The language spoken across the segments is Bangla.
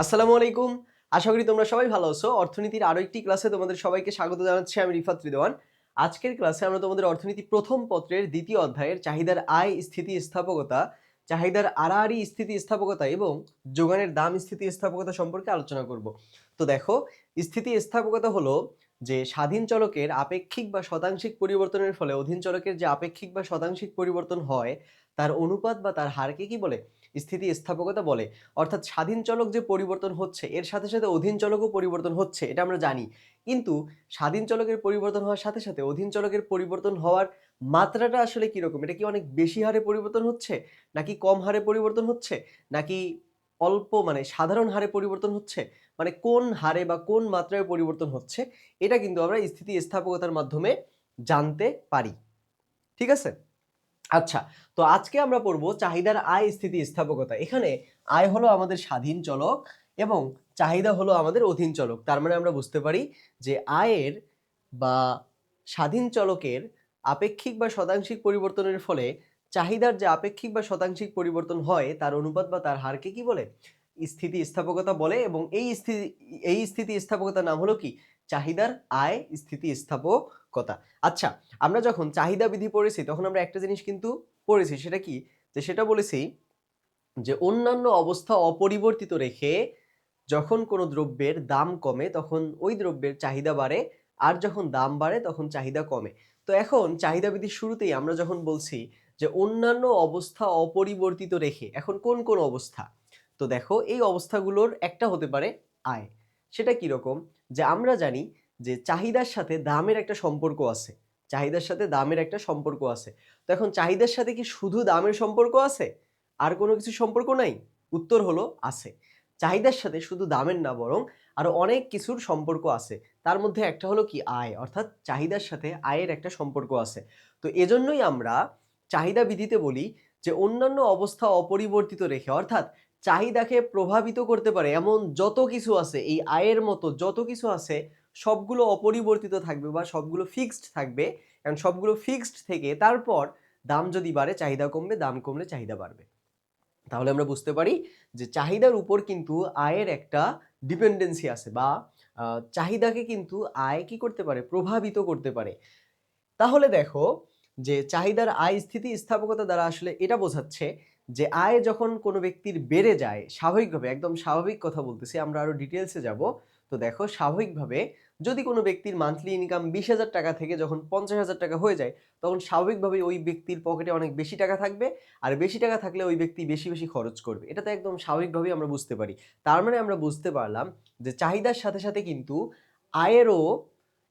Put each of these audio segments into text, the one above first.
আসসালামু আলাইকুম। আশা করি তোমরা সবাই ভালো আছো। অর্থনীতির আরো একটি ক্লাসে তোমাদের সবাইকে স্বাগত জানাচ্ছি। আমি রিফাত রিদওয়ান। আজকের ক্লাসে আমরা তোমাদের অর্থনীতি প্রথম পত্রের দ্বিতীয় অধ্যায়ের চাহিদার আয় স্থিতিস্থাপকতা, চাহিদার আড়াআড়ি স্থিতিস্থাপকতা এবং যোগানের দাম স্থিতিস্থাপকতা সম্পর্কে আলোচনা করব। তো দেখো, স্থিতিস্থাপকতা হলো যে স্বাধীন চলকের আপেক্ষিক বা শতাংশিক পরিবর্তনের ফলে অধীন চলকের যে আপেক্ষিক বা শতাংশিক পরিবর্তন হয় তার অনুপাত বা তার হারকে কি বলে? স্থিতিস্থাপকতা বলে। অর্থাৎ স্বাধীন চলক যে পরিবর্তন হচ্ছে এর সাথে সাথে অধীন চলকও পরিবর্তন হচ্ছে, এটা আমরা জানি। কিন্তু স্বাধীন চলকের পরিবর্তন হওয়ার সাথে সাথে অধীন চলকের পরিবর্তন হওয়ার মাত্রাটা আসলে কিরকম? এটা কি অনেক বেশি হারে পরিবর্তন হচ্ছে, নাকি কম হারে পরিবর্তন হচ্ছে, নাকি অল্প মানে সাধারণ হারে পরিবর্তন হচ্ছে? মানে কোন হারে বা কোন মাত্রায় পরিবর্তন হচ্ছে, এটা কিন্তু আমরা স্থিতিস্থাপকতার মাধ্যমে জানতে পারি। ঠিক আছে? আচ্ছা, তো আজকে আমরা পড়বো চাহিদার আয় স্থিতিস্থাপকতা। এখানে আয় হলো আমাদের স্বাধীন চলক এবং চাহিদা হলো আমাদের অধীন চলক। তার মানে আমরা বুঝতে পারি যে আয়ের বা স্বাধীন চলকের আপেক্ষিক বা শতাংশিক পরিবর্তনের ফলে চাহিদার যে আপেক্ষিক বা শতাংশিক পরিবর্তন হয় তার অনুপাত বা তার হারকে কি বলে? স্থিতিস্থাপকতা বলে। এবং এই স্থিতিস্থাপকতার নাম হলো কি? চাহিদার আয় স্থিতিস্থাপকতা। আচ্ছা, আমরা যখন চাহিদা বিধি পড়েছি তখন আমরা একটা জিনিস কিন্তু পড়েছি, সেটা কি? যে সেটা বলেছি যে অন্যান্য অবস্থা অপরিবর্তিত রেখে যখন কোনো দ্রব্যের দাম কমে তখন ওই দ্রব্যের চাহিদা বাড়ে, আর যখন দাম বাড়ে তখন চাহিদা কমে। তো এখন চাহিদা বিধির শুরুতেই আমরা যখন বলছি যে অন্যান্য অবস্থা অপরিবর্তিত রেখে, এখন কোন কোন অবস্থা? তো দেখো, এই অবস্থাগুলোর একটা হতে পারে আয়। সেটা কিরকম? যে আমরা জানি যে চাহিদার সাথে দামের একটা সম্পর্ক আছে, চাহিদার সাথে দামের একটা সম্পর্ক আছে। তো এখন চাহিদার সাথে কি শুধু দামের সম্পর্ক আছে, আর কোনো কিছু সম্পর্ক নাই? উত্তর হলো আছে। চাহিদার সাথে শুধু দামের না, বরং আরো অনেক কিছুর সম্পর্ক আছে। তার মধ্যে একটা হলো কি? আয়। অর্থাৎ চাহিদার সাথে আয়ের একটা সম্পর্ক আছে। তো এজন্যই আমরা চাহিদা বিধিতে বলি যে অন্যান্য অবস্থা অপরিবর্তিত রেখে, অর্থাৎ চাহিদাকে প্রভাবিত করতে পারে এমন যত কিছু আছে, এই আয়ের মতো যত কিছু আছে সবগুলো অপরিবর্তিত থাকবে বা সবগুলো ফিক্সড থাকবে। কারণ সবগুলো ফিক্সড থেকে তারপর দাম যদি বাড়ে চাহিদা কমবে, দাম কমলে চাহিদা বাড়বে। তাহলে আমরা বুঝতে পারি যে চাহিদার উপর কিন্তু আয়ের একটা ডিপেন্ডেন্সি আছে, বা চাহিদাকে কিন্তু আয় কি করতে পারে? প্রভাবিত করতে পারে। তাহলে দেখো যে চাহিদার আয় স্থিতিস্থাপকতা দ্বারা আসলে এটা বোঝাচ্ছে যে আয় যখন কোনো ব্যক্তির বেড়ে যায় স্বাভাবিকভাবে, একদম স্বাভাবিক কথা বলতেছি, আমরা আরো ডিটেলসে যাব। তো দেখো, স্বাভাবিকভাবে যদি কোনো ব্যক্তির মান্থলি ইনকাম 20,000 টাকা থেকে যখন 50,000 টাকা হয়ে যায়, তখন স্বাভাবিকভাবে ওই ব্যক্তির পকেটে অনেক বেশি টাকা থাকবে। আর বেশি টাকা থাকলে ওই ব্যক্তি বেশি বেশি খরচ করবে। এটা তো একদম স্বাভাবিকভাবেই আমরা বুঝতে পারি। তার মানে আমরা বুঝতে পারলাম যে চাহিদার সাথে সাথে কিন্তু আয়েরও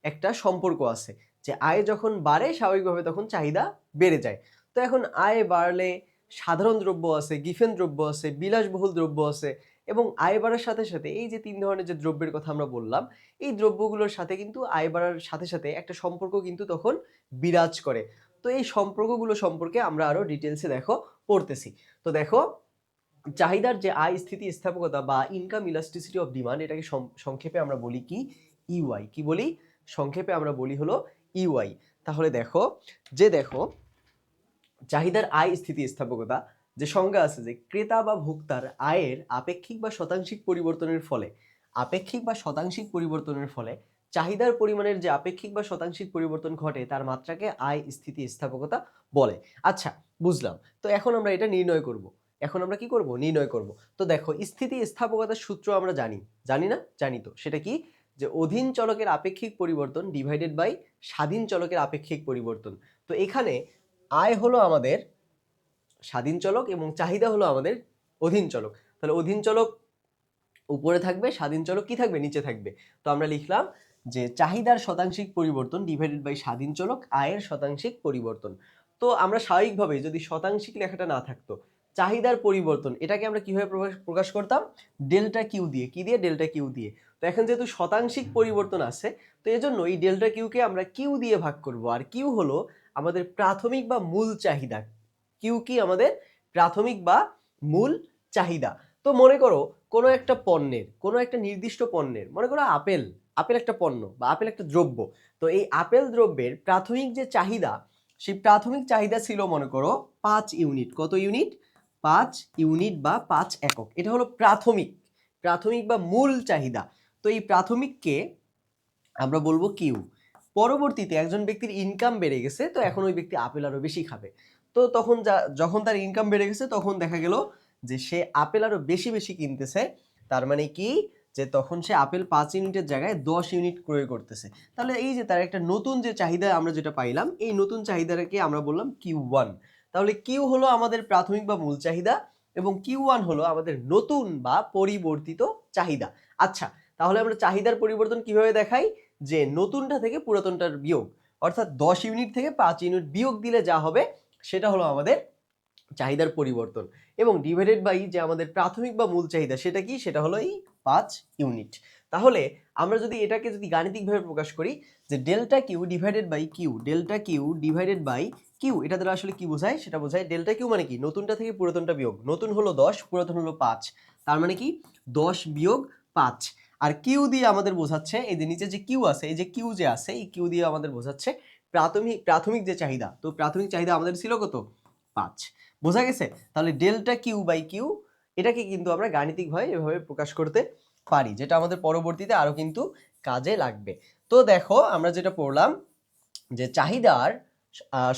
একটা সম্পর্ক আছে, যে আয় যখন বাড়ে স্বাভাবিকভাবে তখন চাহিদা বেড়ে যায়। তো এখন আয় বাড়লে সাধারণ দ্রব্য আছে, গিফেন দ্রব্য আছে, বিলাসবহুল দ্রব্য আছে, এবং আয় বাড়ার সাথে সাথে এই যে তিন ধরনের যে দ্রব্যের কথা আমরা বললাম, এই দ্রব্যগুলোর সাথে কিন্তু আয় বাড়ার সাথে সাথে একটা সম্পর্ক কিন্তু তখন বিরাজ করে। তো এই সম্পর্কগুলো সম্পর্কে আমরা আরো ডিটেলসে দেখো পড়তেছি। তো দেখো, চাহিদার যে আয় স্থিতিস্থাপকতা বা ইনকাম ইলাস্টিসিটি অফ ডিমান্ড, এটাকে সংক্ষেপে আমরা বলি কি? ইউআই। কি বলি? সংক্ষেপে আমরা বলি হলো ইউআই। তাহলে দেখো, দেখো চাহিদার আয় স্থিতিস্থাপকতা যে সংজ্ঞা আছে, যে ক্রেতা বা ভোক্তার আয়ের আপেক্ষিক বা শতাংশিক পরিবর্তনের ফলে, আপেক্ষিক বা শতাংশিক পরিবর্তনের ফলে চাহিদার পরিমাণের যে আপেক্ষিক বা শতাংশিক পরিবর্তন ঘটে তার মাত্রাকে আয় স্থিতিস্থাপকতা বলে। আচ্ছা, বুঝলাম। তো এখন আমরা এটা নির্ণয় করব। এখন আমরা কি করব? নির্ণয় করব। তো দেখো, স্থিতিস্থাপকতার সূত্র আমরা জানি, জানি না? জানি। তো সেটা কি? যে অধীন চলকের আপেক্ষিক পরিবর্তন ডিভাইডেড বাই স্বাধীন চলকের আপেক্ষিক পরিবর্তন। তো এখানে আয় হলো আমাদের স্বাধীন চলক এবং চাহিদা হলো আমাদের অধীন চলক। তাহলে অধীন চলক উপরে থাকবে, স্বাধীন চলক কি থাকবে? নিচে থাকবে। তো আমরা লিখলাম যে চাহিদার শতাংশিক পরিবর্তন ডিভাইডেড বাই স্বাধীন চলক আয়ের শতাংশিক পরিবর্তন। তো আমরা স্বাভাবিকভাবে যদি শতাংশিক লেখাটা না থাকতো, চাহিদার পরিবর্তন এটাকে আমরা কিভাবে প্রকাশ করতাম? ডেল্টা কিউ দিয়ে। কি দিয়ে? ডেল্টা কিউ দিয়ে। তো এখন যেহেতু শতাংশিক পরিবর্তন আছে, তো এজন্য এই ডেল্টা কিউকে আমরা কিউ দিয়ে ভাগ করব। আর কিউ হলো আমাদের প্রাথমিক বা মূল চাহিদা। কিউ কি? আমাদের প্রাথমিক বা মূল চাহিদা। তো মনে করো কোনো একটা পণ্যের, কোনো একটা নির্দিষ্ট পণ্যের, মনে করো আপেল, আপেল একটা পণ্য বা আপেল একটা দ্রব্য। তো এই আপেল দ্রব্যের প্রাথমিক যে চাহিদা, সেই প্রাথমিক চাহিদা ছিল মনে করো 5 ইউনিট। কত ইউনিট? 5 ইউনিট বা 5 একক। এটা হলো প্রাথমিক বা মূল চাহিদা। তো এই প্রাথমিককে আমরা বলবো কিউ। পরবর্তীতে একজন ব্যক্তির ইনকাম বেড়ে গেছে, তো এখন ওই ব্যক্তি আপেল আরো বেশি খাবে। তো তখন যখন তার ইনকাম বেড়ে গেছে তখন দেখা গেল যে সে আপেল আরো বেশি বেশি কিনতেছে। তার মানে কি, যে তখন সে আপেল 5 ইউনিটের জায়গায় 10 ইউনিট ক্রয় করতেছে। তাহলে এই যে তার একটা নতুন যে চাহিদা আমরা যেটা পাইলাম, এই নতুন চাহিদাটাকে আমরা বললাম Q1। তাহলে কিউ হলো আমাদের প্রাথমিক বা মূল চাহিদা এবং Q1 হলো আমাদের নতুন বা পরিবর্তিত চাহিদা। আচ্ছা, তাহলে আমরা চাহিদার পরিবর্তন কিভাবে দেখাই? যে নতুনটা থেকে পুরাতনটার বিয়োগ, অর্থাৎ 10 ইউনিট থেকে 5 ইউনিট বিয়োগ দিলে যা হবে সেটা হলো আমাদের চাহিদার পরিবর্তন। এবং ডিভাইডেড বাই যে আমাদের প্রাথমিক বা মূল চাহিদা, সেটা কি? সেটা হলো এই 5 ইউনিট। তাহলে আমরা যদি এটাকে গাণিতিকভাবে প্রকাশ করি যে delta Q divided by Q, delta Q divided by Q, এটা দ্বারা আসলে কি বোঝায়? সেটা বোঝায় ডেল্টা কিউ মানে কি? নতুনটা থেকে পুরাতনটা বিয়োগ। নতুন হলো 10, পুরাতন হলো 5, তার মানে কি 10 বিয়োগ 5। আর কিউ দিয়ে আমাদের বোঝাচ্ছে, এই যে নিচে যে কিউ আছে, এই যে কিউ যে আছে, এই কিউ দিয়ে আমাদের বোঝাচ্ছে প্রাথমিক যে চাহিদা। তো প্রাথমিক চাহিদা আমাদের ছিল কত? 5। বোঝা গেছে? তাহলে ডেল্টা কিউ বাই কিউ, এটাকে কিন্তু আমরা গাণিতিকভাবে এভাবে প্রকাশ করতে পারি, যেটা আমাদের পরবর্তীতে আরো কিন্তু কাজে লাগবে। তো দেখো আমরা যেটা পড়লাম যে চাহিদার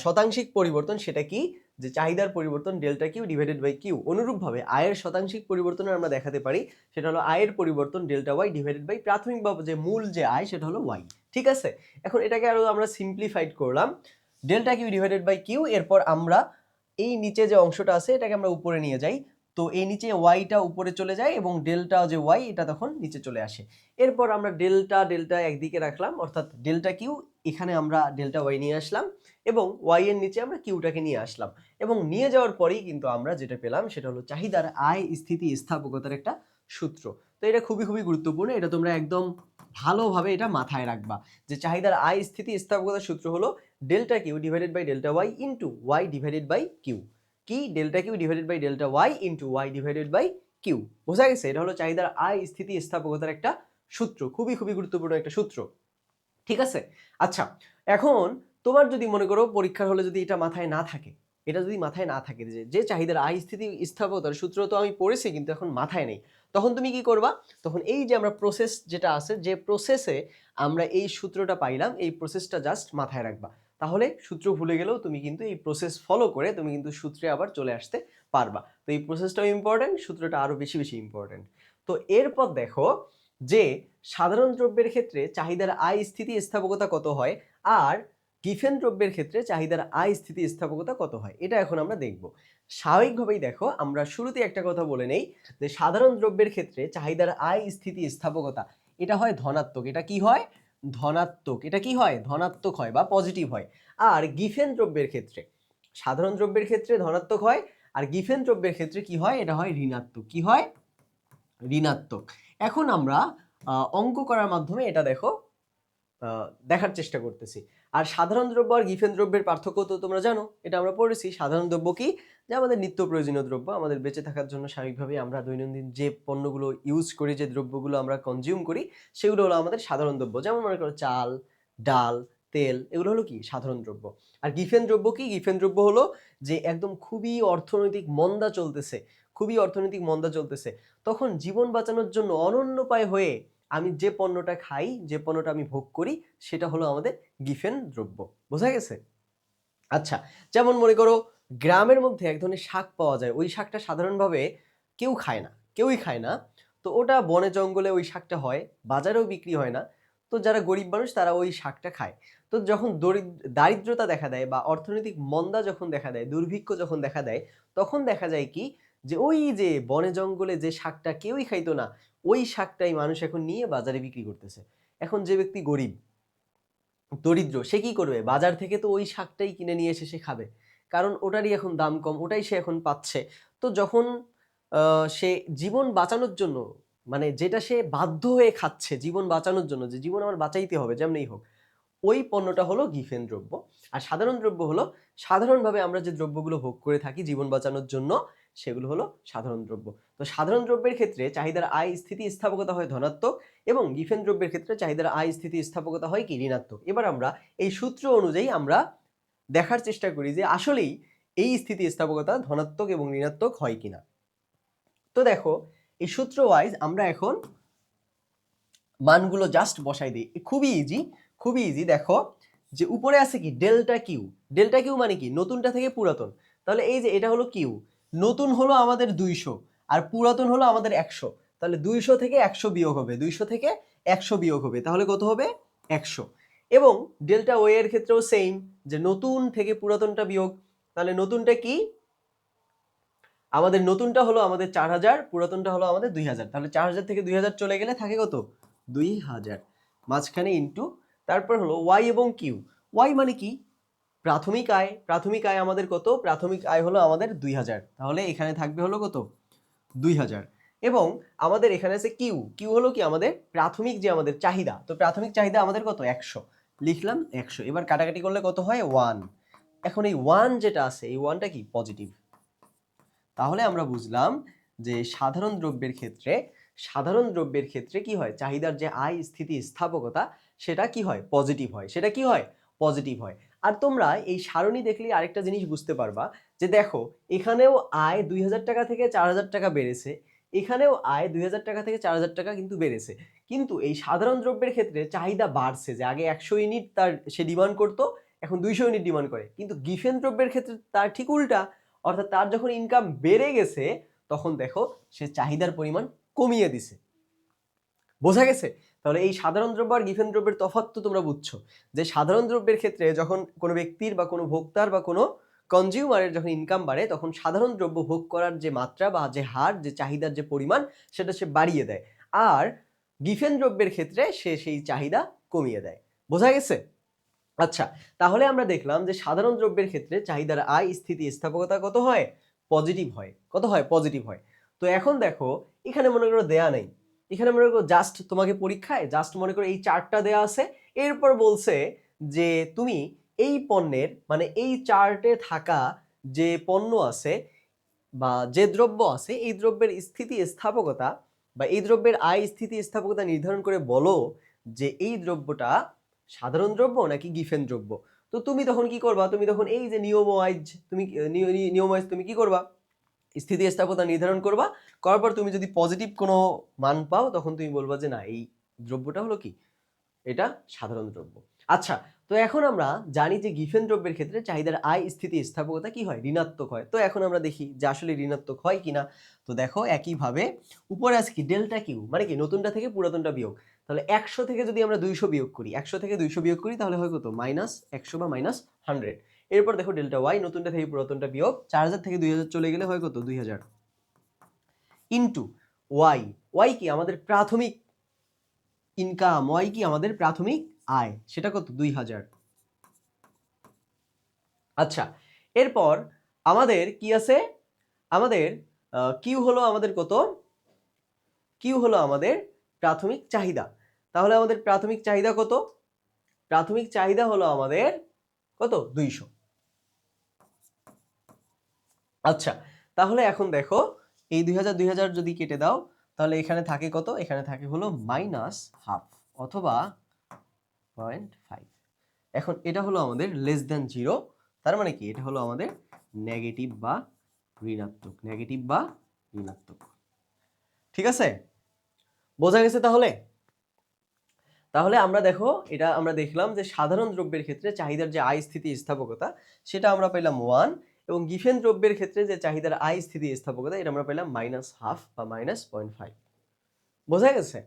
শতাংশিক পরিবর্তন, সেটা কি? যে চাহিদার পরিবর্তন delta Q divided by Q. অনুরূপভাবে আয়ের শতাংশিক পরিবর্তনের আমরা দেখাতে পারি, সেটা হলো আয়ের পরিবর্তন ডেল্টা ওয়াই ডিভাইডেড বাই প্রাথমিক বা যে মূল যে আয়, সেটা হলো ওয়াই। ঠিক আছে? এখন এটাকে আরো আমরা সিম্পলিফাইড করলাম, delta Q divided by Q. এরপর আমরা এই নিচে যে অংশটা আছে এটাকে আমরা উপরে নিয়ে যাই, তো এই নিচে ওয়াইটা উপরে চলে যায় এবং ডেল্টা যে ওয়াই এটা তখন নিচে চলে আসে। এরপর আমরা ডেল্টা একদিকে রাখলাম, অর্থাৎ ডেল্টা কিউ, এখানে আমরা ডেল্টা ওয়াই নিয়ে আসলাম এবং ওয়াই এর নিচে আমরা কিউটাকে নিয়ে আসলাম। এবং নিয়ে যাওয়ার পরেই কিন্তু আমরা যেটা পেলাম সেটা হলো চাহিদার আয় স্থিতি স্থাপকতার একটা সূত্র। তো এটা খুবই খুবই গুরুত্বপূর্ণ, এটা তোমরা একদম ভালোভাবে এটা মাথায় রাখবা যে চাহিদার আয় স্থিতি স্থাপকতার সূত্র হলো delta Q divided by delta Y into Y divided by Q. কি? Delta Q divided by delta Y into Y divided by Q. বোঝা গেছে? এটা হলো চাহিদার আয় স্থিতি স্থাপকতার একটা সূত্র, খুবই খুবই গুরুত্বপূর্ণ একটা সূত্র। ঠিক আছে? আচ্ছা, এখন তোমার যদি মনে করো পরীক্ষার হলে যদি এটা মাথায় না থাকে, এটা যদি মাথায় না থাকে যে চাহিদার আয় স্থিতি স্থাপকতার সূত্র তো আমি পড়েছি কিন্তু এখন মাথায় নেই, তখন তুমি কি করবা? তখন এই যে আমরা প্রসেস যেটা আছে, যে প্রসেসে আমরা এই সূত্রটা পাইলাম, এই প্রসেসটা জাস্ট মাথায় রাখবা। তাহলে সূত্র ভুলে গেলেও তুমি কিন্তু এই প্রসেস ফলো করে তুমি কিন্তু সূত্রে আবার চলে আসতে পারবা। তো এই প্রসেসটাও ইম্পর্টেন্ট, সূত্রটা আরো বেশি বেশি ইম্পর্টেন্ট। তো এরপর দেখো যে সাধারণ দ্রব্যের ক্ষেত্রে চাহিদার আয় স্থিতি স্থাপকতা কত হয় আর গিফেন দ্রব্যের ক্ষেত্রে চাহিদার আয় স্থিতি স্থাপকতা কত হয়, এটা এখন আমরা দেখব। স্বাভাবিকভাবেই দেখো আমরা শুরুতে একটা কথা বলে নেই যে সাধারণ দ্রব্যের ক্ষেত্রে চাহিদার আয় স্থিতি স্থাপকতা এটা হয় ধনাত্মক। এটা কি হয়? ধনাত্মক। এটা কি হয়? ধনাত্মক হয় বা পজিটিভ হয়। আর গিফেন দ্রব্যের ক্ষেত্রে, সাধারণ দ্রব্যের ক্ষেত্রে ধনাত্মক হয় আর গিফেন দ্রব্যের ক্ষেত্রে কি হয়? এটা হয় ঋণাত্মক। কি হয়? ঋণাত্মক। এখন আমরা অঙ্ক করার মাধ্যমে এটা দেখো দেখার চেষ্টা করতেছি। আর সাধারণ দ্রব্য আর গিফেন দ্রব্যের পার্থক্য তো তোমরা জানো, এটা আমরা পড়েছি। সাধারণ দ্রব্য কি? যে আমাদের নিত্য প্রয়োজনীয় দ্রব্য, আমাদের বেঁচে থাকার জন্য স্বাভাবিকভাবেই আমরা দৈনন্দিন যে পণ্যগুলো ইউজ করি, যে দ্রব্যগুলো আমরা কনজিউম করি, সেগুলো হলো আমাদের সাধারণ দ্রব্য। যেমন মনে করো চাল, ডাল, তেল, এগুলো হলো কি? সাধারণ দ্রব্য। আর গিফেন দ্রব্য কি? গিফেন দ্রব্য হলো যে একদম খুবই অর্থনৈতিক মন্দা চলতেছে, তখন জীবন বাঁচানোর জন্য অনন্যোপায় হয়ে আমি যে পণ্যটা খাই, যে পণ্যটা আমি ভোগ করি, সেটা হলো আমাদের গিফেন দ্রব্য। বোঝা গেছে? আচ্ছা, যেমন মনে করো গ্রামের মধ্যে এক ধরনের শাক পাওয়া যায়, ওই শাকটা সাধারণভাবে কেউই খায় না। তো ওটা বনে জঙ্গলে ওই শাকটা হয়, বাজারেও বিক্রি হয় না। তো যারা গরিব মানুষ তারা ওই শাকটা খায়। তো যখন দারিদ্রতা দেখা দেয় বা অর্থনৈতিক মন্দা যখন দেখা দেয়, দুর্ভিক্ষ যখন দেখা দেয়, তখন দেখা যায় কি যে ওই যে বনে জঙ্গলে যে শাকটা কেউই খাইতো না, ওই শাকটাই মানুষ এখন নিয়ে বাজারে বিক্রি করতেছে। এখন যে ব্যক্তি গরিব, দরিদ্র, সে কি করবে? বাজার থেকে তো ওই শাকটাই কিনে নিয়ে এসে সে খাবে, কারণ ওটারই এখন দাম কম, ওটাই সে এখন পাচ্ছে। তো যখন সে জীবন বাঁচানোর জন্য, মানে যেটা সে বাধ্য হয়ে খাচ্ছে জীবন বাঁচানোর জন্য, যে জীবন আমার বাঁচাইতে হবে যেমনিই হোক, ওই পণ্যটা হলো গিফেন দ্রব্য। আর সাধারণ দ্রব্য হলো সাধারণভাবে আমরা যে দ্রব্যগুলো ভোগ করে থাকি জীবন বাঁচানোর জন্য, সেগুলো হলো সাধারণ দ্রব্য। তো সাধারণ দ্রব্যের ক্ষেত্রে চাহিদার আয় স্থিতি স্থাপকতা হয় ধনাত্মক এবং গিফেন দ্রব্যের ক্ষেত্রে চাহিদার আয় স্থিতি স্থাপকতা হয় কি? ঋণাত্মক। এবার আমরা এই সূত্র অনুযায়ী আমরা দেখার চেষ্টা করি যে আসলেই এই স্থিতিস্থাপকতা ধনাত্মক এবং ঋণাত্মক হয় কিনা। তো দেখো এই সূত্র ওয়াইজ আমরা এখন মানগুলো জাস্ট বসাই দিই, খুবই ইজি, খুবই ইজি। দেখো যে উপরে আছে কি ডেল্টা কিউ, ডেল্টা কিউ মানে কি নতুনটা থেকে পুরাতন। তাহলে এই যে এটা হলো কিউ, নতুন হলো আমাদের 200 আর পুরাতন হলো আমাদের 100। তাহলে 200 থেকে 100 বিয়োগ হবে, 200 থেকে 100 বিয়োগ হবে, তাহলে কত হবে 100। এবং ডেল্টা ওয়ে এর ক্ষেত্রেও সেম, যে নতুন থেকে পুরাতনটা বিয়োগ। তাহলে নতুনটা কি আমাদের, নতুনটা হলো আমাদের 4000, পুরাতনটা হলো আমাদের 2000। তাহলে 4000 থেকে 2000 চলে গেলে থাকে কত 2000, মাঝখানে ইনটু, তারপর হলো ওয়াই এবং কিউ। ওয়াই মানে কি প্রাথমিক আয়, প্রাথমিক আয় আমাদের কত, প্রাথমিক আয় হলো আমাদের 2000, তাহলে এখানে থাকবে হলো কত 2000। এবং আমাদের এখানে আছে কিউ, কিউ হলো কি আমাদের প্রাথমিক যে আমাদের চাহিদা, তো প্রাথমিক চাহিদা আমাদের কত 100, লিখলাম 100। এবার কাটাকাটি করলে কত হয় 1। এখন এই 1 যেটা আছে এই 1টা কি পজিটিভ। তাহলে আমরা বুঝলাম যে সাধারণ দ্রব্যের ক্ষেত্রে, সাধারণ দ্রব্যের ক্ষেত্রে কি হয় চাহিদার যে আয় স্থিতি স্থাপকতা সেটা কি হয় পজিটিভ হয়, সেটা কি হয় পজিটিভ হয়। আর তোমরা এই সারণী দেখলে আরেকটা জিনিস বুঝতে পারবা যে দেখো এখানেও আয় 2000 টাকা থেকে 4000 টাকা বেড়েছে, এখানেও আয় 2000 টাকা থেকে 4000 টাকা কিন্তু বেড়েছে, কিন্তু এই সাধারণ দ্রব্যের ক্ষেত্রে চাহিদা বাড়ছে, যে আগে 100 ইউনিট তার সে ডিমান্ড করতো, এখন 200 ইউনিট ডিমান্ড করে। কিন্তু গিফেন দ্রব্যের ক্ষেত্রে তার ঠিক উল্টা, অর্থাৎ তার যখন ইনকাম বেড়ে গেছে তখন দেখো সে চাহিদার পরিমাণ কমিয়ে দিছে। বোঝা গেছে? তাহলে এই সাধারণ দ্রব্য আর গিফেন দ্রব্যের তফাৎ তো তোমরা বুঝছো, যে সাধারণ দ্রব্যের ক্ষেত্রে যখন কোনো ব্যক্তির বা কোনো ভোক্তার বা কোনো কনজিউমারের যখন ইনকাম বাড়ে তখন সাধারণ দ্রব্য ভোগ করার যে মাত্রা বা যে হার, যে চাহিদার যে পরিমাণ সেটা সে বাড়িয়ে দেয়, আর গিফেন দ্রব্যের ক্ষেত্রে সে সেই চাহিদা কমিয়ে দেয়। বোঝা গেছে? আচ্ছা, তাহলে আমরা দেখলাম যে সাধারণ দ্রব্যের ক্ষেত্রে চাহিদার আয় স্থিতি স্থাপকতা কত হয় পজিটিভ হয়, কত হয় পজিটিভ হয়। তো এখন দেখো এখানে মনে করো দেয়া নেই, এখানে মনে করো জাস্ট তোমাকে পরীক্ষায় জাস্ট মনে করো এই চার্টটা দেয়া আছে, এরপর বলছে যে তুমি এই পণ্যের মানে এই চার্টে থাকা যে পণ্য আছে বা যে দ্রব্য আছে এই দ্রব্যের স্থিতি স্থাপকতা বা এই দ্রব্যের আয় স্থিতি স্থাপকতা নির্ধারণ করে বলো যে এই দ্রব্যটা সাধারণ দ্রব্য নাকি গিফেন দ্রব্য। তো তুমি তখন কি করবা, তুমি তখন এই যে নিয়ম ওয়াইজ তুমি কি করবা স্থিতি স্থাপকতা নির্ধারণ করবা, করার পর তুমি যদি পজিটিভ কোনো মান পাও তখন তুমি বলবা যে না এই দ্রব্যটা হলো কি এটা সাধারণ দ্রব্য। আচ্ছা, তো এখন আমরা জানি যে গিফেন দ্রব্যের ক্ষেত্রে চাহিদার আয় স্থিতি স্থাপকতা কি হয় ঋণাত্মক হয়। তো এখন আমরা দেখি যে আসলে ঋণাত্মক হয় কিনা। তো দেখো একইভাবে উপরে আছে কি ডেল্টা কিউ মানে কি নতুনটা থেকে পুরাতনটা বিয়োগ। তাহলে 100 থেকে যদি আমরা 200 বিয়োগ করি, 100 থেকে 200 বিয়োগ করি তাহলে হয় কত -100 বা -100। এরপর দেখো ডেল্টা ওয়াই নতুনটা থেকে পুরাতনটা বিয়োগ, 4000 থেকে 2000 চলে গেলে হয় কত 2000 ইনটু ওয়াই। ওয়াই কি আমাদের প্রাথমিক ইনকাম, ওয়াই কি আমাদের প্রাথমিক আয়, সেটা কত 2000। আচ্ছা, এরপর আমাদের কি আছে, আমাদের কিউ হলো আমাদের কত, কিউ হলো আমাদের প্রাথমিক চাহিদা। তাহলে আমাদের প্রাথমিক চাহিদা কত, প্রাথমিক চাহিদা হলো আমাদের কত 200। আচ্ছা, তাহলে এখন দেখো এই 2000 2000 যদি কেটে দাও তাহলে এখানে থাকে কত, এখানে থাকে হলো -হাফ অথবা 0.5। এখন এটা হলো আমাদের লেস দ্যান 0, তার মানে কি এটা হলো আমাদের নেগেটিভ বা ঋণাত্মক, নেগেটিভ বা ঋণাত্মক। ঠিক আছে, বোঝা গেছে? তাহলে তাহলে আমরা দেখো এটা আমরা দেখলাম যে সাধারণ দ্রব্যের ক্ষেত্রে চাহিদার যে আয় স্থিতি স্থাপকতা সেটা আমরা পেলাম 1, এবং গিফেন দ্রব্যের ক্ষেত্রে যে চাহিদার আয় স্থিতি স্থাপকতা এটা আমরা পেলাম -হাফ বা -0.5। বোঝা গেছে?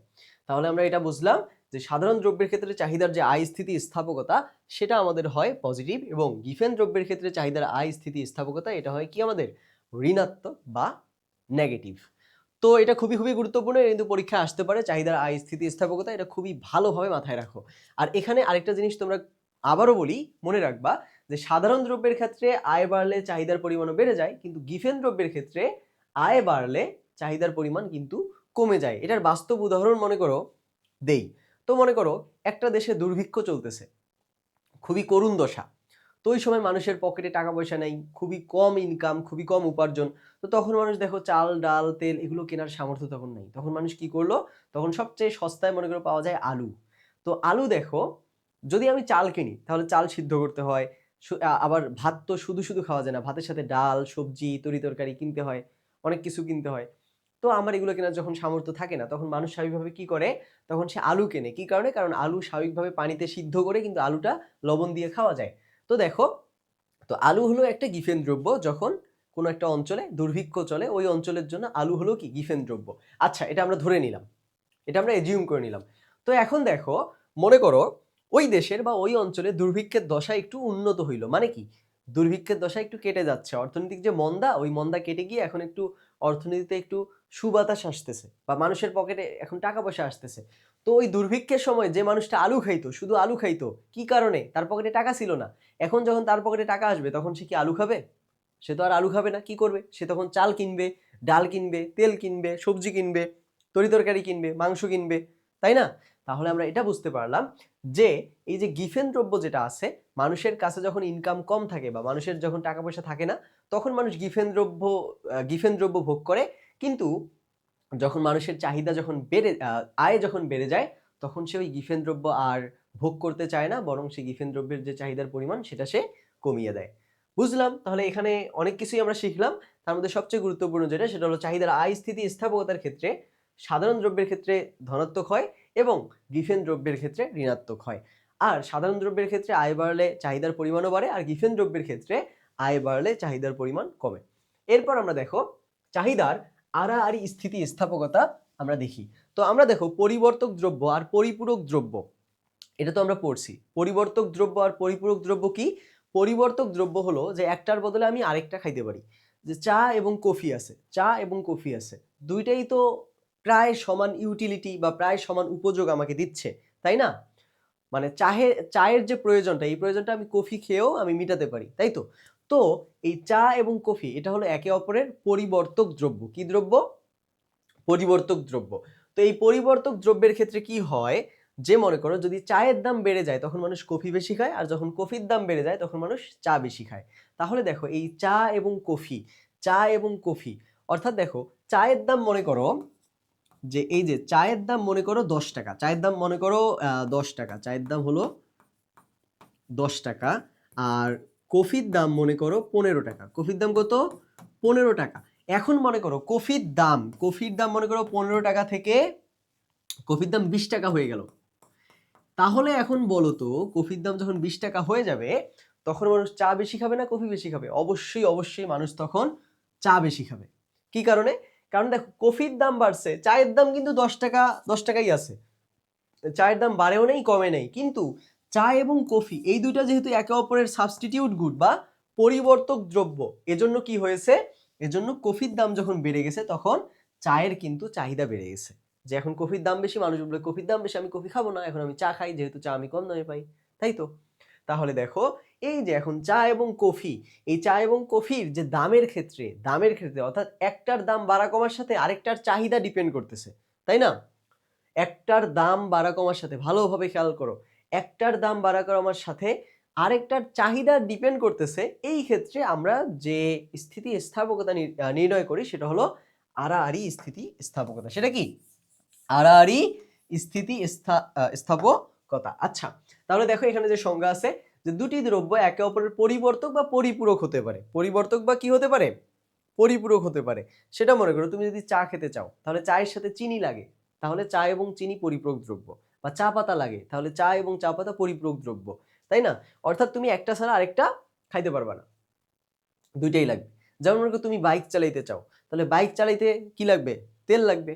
তাহলে আমরা এটা বুঝলাম যে সাধারণ দ্রব্যের ক্ষেত্রে চাহিদার যে আয় স্থিতি স্থাপকতা সেটা আমাদের হয় পজিটিভ, এবং গিফেন দ্রব্যের ক্ষেত্রে চাহিদার আয় স্থিতি স্থাপকতা এটা হয় কি আমাদের ঋণাত্মক বা নেগেটিভ। তো এটা খুবই খুবই গুরুত্বপূর্ণ, কিন্তু পরীক্ষায় আসতে পারে চাহিদার আয় স্থিতি স্থাপকতা, এটা খুবই ভালোভাবে মাথায় রাখো। আর এখানে আরেকটা জিনিস তোমরা আবারও বলি মনে রাখবা যে সাধারণ দ্রব্যের ক্ষেত্রে আয় বাড়লে চাহিদার পরিমাণও বেড়ে যায়, কিন্তু গিফেন দ্রব্যের ক্ষেত্রে আয় বাড়লে চাহিদার পরিমাণ কিন্তু কমে যায়। এটার বাস্তব উদাহরণ মনে করো দেই। তো মনে করো একটা দেশে দুর্ভিক্ষ চলতেছে, খুবই করুণ দশা। তো ওই সময় মানুষের পকেটে টাকা পয়সা নেই, খুবই কম ইনকাম, খুবই কম উপার্জন। তো তখন মানুষ দেখো চাল ডাল তেল এগুলো কেনার সামর্থ্য তখন নেই, তখন মানুষ কি করলো, তখন সবচেয়ে সস্তায় মনে করো পাওয়া যায় আলু। তো আলু দেখো যদি আমি চাল কিনি তাহলে চাল সিদ্ধ করতে হয়, আবার ভাত তো শুধু শুধু খাওয়া যায় না, ভাতের সাথে ডাল, সবজি, তরি তরকারি কিনতে হয়, অনেক কিছু কিনতে হয়। তো আমার এগুলো কেনার যখন সামর্থ্য থাকে না, তখন মানুষ স্বাভাবিকভাবে কি করে, তখন সে আলু কেনে। কি কারণে? কারণ আলু স্বাভাবিকভাবে পানিতে সিদ্ধ করে কিন্তু আলুটা লবণ দিয়ে খাওয়া যায়। তো দেখো, তো আলু হলো একটা গিফেন দ্রব্য। যখন কোনো একটা অঞ্চলে দুর্ভিক্ষ চলে, ওই অঞ্চলের জন্য আলু হলো কি গিফেন দ্রব্য। আচ্ছা, এটা আমরা ধরে নিলাম, এটা আমরা এজিউম করে নিলাম। তো এখন দেখো, মনে করো ওই দেশের বা ওই অঞ্চলে দুর্ভিক্ষের দশা একটু উন্নত হইল, মানে কি, দুর্ভিক্ষের দশা একটু কেটে যাচ্ছে, অর্থনৈতিক যে মন্দা, ওই মন্দা কেটে গিয়ে এখন একটু অর্থনীতিতে একটু সুবাতাস আসতেছে, বা মানুষের পকেটে এখন টাকা পয়সা আসতেছে। তো ওই দুর্ভিক্ষের সময় যে মানুষটা আলু খাইতো, শুধু আলু খাইতো, কি কারণে? তার পকেটে টাকা ছিল না। এখন যখন তার পকেটে টাকা আসবে, তখন সে কি আলু খাবে? সে তো আর আলু খাবে না। কি করবে? সে তখন চাল কিনবে, ডাল কিনবে, তেল কিনবে, সবজি কিনবে, তরিতরকারি কিনবে, মাংস কিনবে, তাই না? তাহলে আমরা এটা বুঝতে পারলাম যে এই যে গিফেন দ্রব্য যেটা আছে, মানুষের কাছে যখন ইনকাম কম থাকে বা মানুষের যখন টাকা পয়সা থাকে না, তখন মানুষ গিফেন দ্রব্য ভোগ করে। কিন্তু যখন মানুষের চাহিদা যখন আয় যখন বেড়ে যায়, তখন সে ওই গিফেন দ্রব্য আর ভোগ করতে চায় না, বরং সে গিফেন দ্রব্যের যে চাহিদার পরিমাণ সেটা সে কমিয়ে দেয়। বুঝলাম? তাহলে এখানে অনেক কিছুই আমরা শিখলাম। তার মধ্যে সবচেয়ে গুরুত্বপূর্ণ যেটা, সেটা হলো চাহিদার আয় স্থিতি স্থাপকতার ক্ষেত্রে সাধারণ দ্রব্যের ক্ষেত্রে ধনাত্মক হয় এবং গিফেন দ্রব্যের ক্ষেত্রে ঋণাত্মক হয়। আর সাধারণ দ্রব্যের ক্ষেত্রে আয় বাড়লে চাহিদার পরিমাণও বাড়ে, আর গিফেন দ্রব্যের ক্ষেত্রে আয় বাড়লে চাহিদার পরিমাণ কমে। এরপর আমরা দেখো চাহিদার আড়াআড়ি স্থিতি স্থাপকতা আমরা দেখি। তো আমরা দেখো পরিবর্তক দ্রব্য আর পরিপূরক দ্রব্য, এটা তো আমরা পড়ছি। পরিবর্তক দ্রব্য আর পরিপূরক দ্রব্য কি? পরিবর্তক দ্রব্য হলো যে একটার বদলে আমি আরেকটা খাইতে পারি। যে চা এবং কফি আছে, চা এবং কফি আছে, দুইটাই তো প্রায় সমান ইউটিলিটি বা প্রায় সমান উপযোগ আমাকে দিচ্ছে, তাই না? মানে চায়ের যে প্রয়োজনটা, এই প্রয়োজনটা আমি কফি খেয়েও আমি মিটাতে পারি, তাই তো? তো এই চা এবং কফি এটা হলো একে অপরের পরিবর্তক দ্রব্য। কি দ্রব্য? পরিবর্তক দ্রব্য। তো এই পরিবর্তক দ্রব্যের ক্ষেত্রে কি হয়, যে মনে করো যদি চায়ের দাম বেড়ে যায়, তখন মানুষ কফি বেশি খায়, আর যখন কফির দাম বেড়ে যায়, তখন মানুষ চা বেশি খায়। তাহলে দেখো এই চা এবং কফি, চা এবং কফি, অর্থাৎ দেখো চায়ের দাম মনে করো, যে এই যে চায়ের দাম মনে করো 10 টাকা, চায়ের দাম মনে করো 10 টাকা, চায়ের দাম হলো 10 টাকা। আর কফির দাম মনে করো 15 টাকা। কফির দাম কত? 15 টাকা। এখন মনে করো কফির দাম মনে করো 15 টাকা থেকে কফির দাম 20 টাকা হয়ে গেল। তাহলে এখন বলো তো, কফির দাম যখন 20 টাকা হয়ে যাবে, তখন মানুষ চা বেশি খাবে না কফি বেশি খাবে? অবশ্যই অবশ্যই মানুষ তখন চা বেশি খাবে। কি কারণে? কারণ দেখো কফির দাম বাড়ছে, চায়ের দাম কিন্তু 10 টাকা, 10 টাকাই আছে। চায়ের দাম বাড়েও নেই কমে নেই, কিন্তু চা এবং কফি এই দুইটা যেহেতু একে অপরের সাবস্টিটিউট গুড বা পরিবর্তক দ্রব্য, এজন্য কি হয়েছে, এজন্য কফির দাম যখন বেড়ে গেছে, তখন চায়ের কিন্তু চাহিদা বেড়ে গেছে। যে এখন কফির দাম বেশি, মানুষ বলে কফির দাম বেশি, আমি কফি খাবো না, এখন আমি চা খাই, যেহেতু চা আমি কম দামে পাই, তাই তো? তাহলে দেখো এই যে এখন চা এবং কফি, এই চা এবং কফির যে দামের ক্ষেত্রে অর্থাৎ একটার দাম বাড়া কমার সাথে আরেকটার চাহিদা ডিপেন্ড করতেছে, তাই না? একটার দাম বাড়া কমার সাথে, ভালোভাবে খেয়াল করো, একটার দাম বাড়া কমার সাথে আরেকটার চাহিদা ডিপেন্ড করতেছে। এই ক্ষেত্রে আমরা যে স্থিতি স্থাপকতা নির্ণয় করি, সেটা হলো আড়াআড়ি স্থিতি স্থাপকতা। সেটা কি? আড়াআড়ি স্থিতি স্থাপকতা। আচ্ছা, তাহলে দেখো এখানে যে সংজ্ঞা আছে, যে দুটি দ্রব্য একে অপরের পরিবর্তক বা পরিপূরক হতে পারে। পরিবর্তক বা কি হতে পারে? পরিপূরক হতে পারে। সেটা মনে করো তুমি যদি চা খেতে চাও, তাহলে চায়ের সাথে চিনি লাগে, তাহলে চা এবং চিনি পরিপূরক দ্রব্য। বা চা পাতা লাগে, তাহলে চা এবং চা পাতা পরিপূরক দ্রব্য, তাই না? অর্থাৎ তুমি একটা ছাড়া আরেকটা খাইতে পারবা না, দুইটাই লাগবে। যেমন মনে করো তুমি বাইক চালাইতে চাও, তাহলে বাইক চালাইতে কি লাগবে? তেল লাগবে।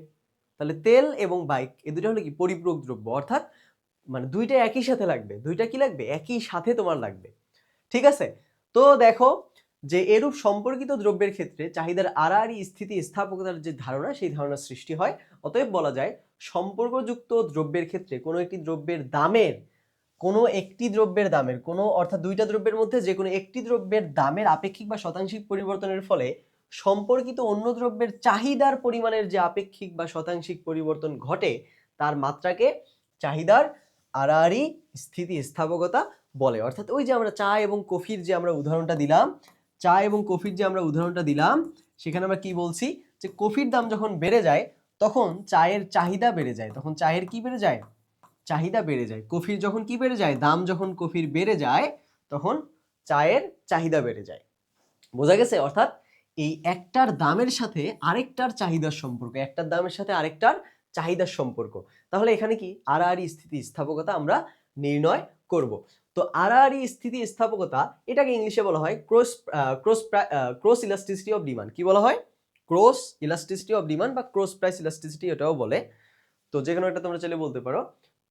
তাহলে তেল এবং বাইক এই দুটো হলো কি পরিপূরক দ্রব্য, অর্থাৎ মানে দুইটা একই সাথে লাগবে। দুইটা কি লাগবে? একই সাথে তোমার লাগবে। ঠিক আছে? তো দেখো যে এরূপ সম্পর্কিত দ্রব্যের ক্ষেত্রে চাহিদার আড়াআড়ি স্থিতি স্থাপকতার যে ধারণা, সেই ধারণা সৃষ্টি হয়। অতএব বলা যায় সম্পর্কযুক্ত দ্রব্যের ক্ষেত্রে কোনো একটি দ্রব্যের দামের অর্থাৎ দুইটা দ্রব্যের মধ্যে যে কোনো একটি দ্রব্যের দামের আপেক্ষিক বা শতাংশিক পরিবর্তনের ফলে সম্পর্কিত অন্য দ্রব্যের চাহিদার পরিমাণের যে আপেক্ষিক বা শতাংশিক পরিবর্তন ঘটে, তার মাত্রাকে চাহিদার আড়াআড়ি স্থিতি স্থাপকতা বলে। অর্থাৎ ওই যে আমরা চা এবং কফির যে আমরা উদাহরণটা দিলাম, সেখানে আমরা কি বলছি, যে কফির দাম যখন বেড়ে যায়, তখন চায়ের চাহিদা বেড়ে যায়। তখন চায়ের কি বেড়ে যায়? চাহিদা বেড়ে যায়। কফির যখন কি বেড়ে যায়? দাম যখন কফির বেড়ে যায়, তখন চায়ের চাহিদা বেড়ে যায়। বোঝা গেছে? অর্থাৎ এই একটার দামের সাথে আরেকটার চাহিদার সম্পর্ক, একটার দামের সাথে আরেকটার চাহিদার সম্পর্ক। তাহলে এখানে কি আড়াআড়ি স্থিতিস্থাপকতা আমরা নির্ণয় করব। তো আড়াআড়ি স্থিতিস্থাপকতা এটাকে ইংলিশে বলা হয় ক্রস ইলাস্টিসিটি অফ ডিমান্ড। কি বলা হয়? ক্রস ইলাস্টিসিটি অফ ডিমান্ড বা ক্রস প্রাইস ইলাস্টিসিটি এটাও বলে। তো যে কোনো একটা তোমরা চাইলে বলতে পারো।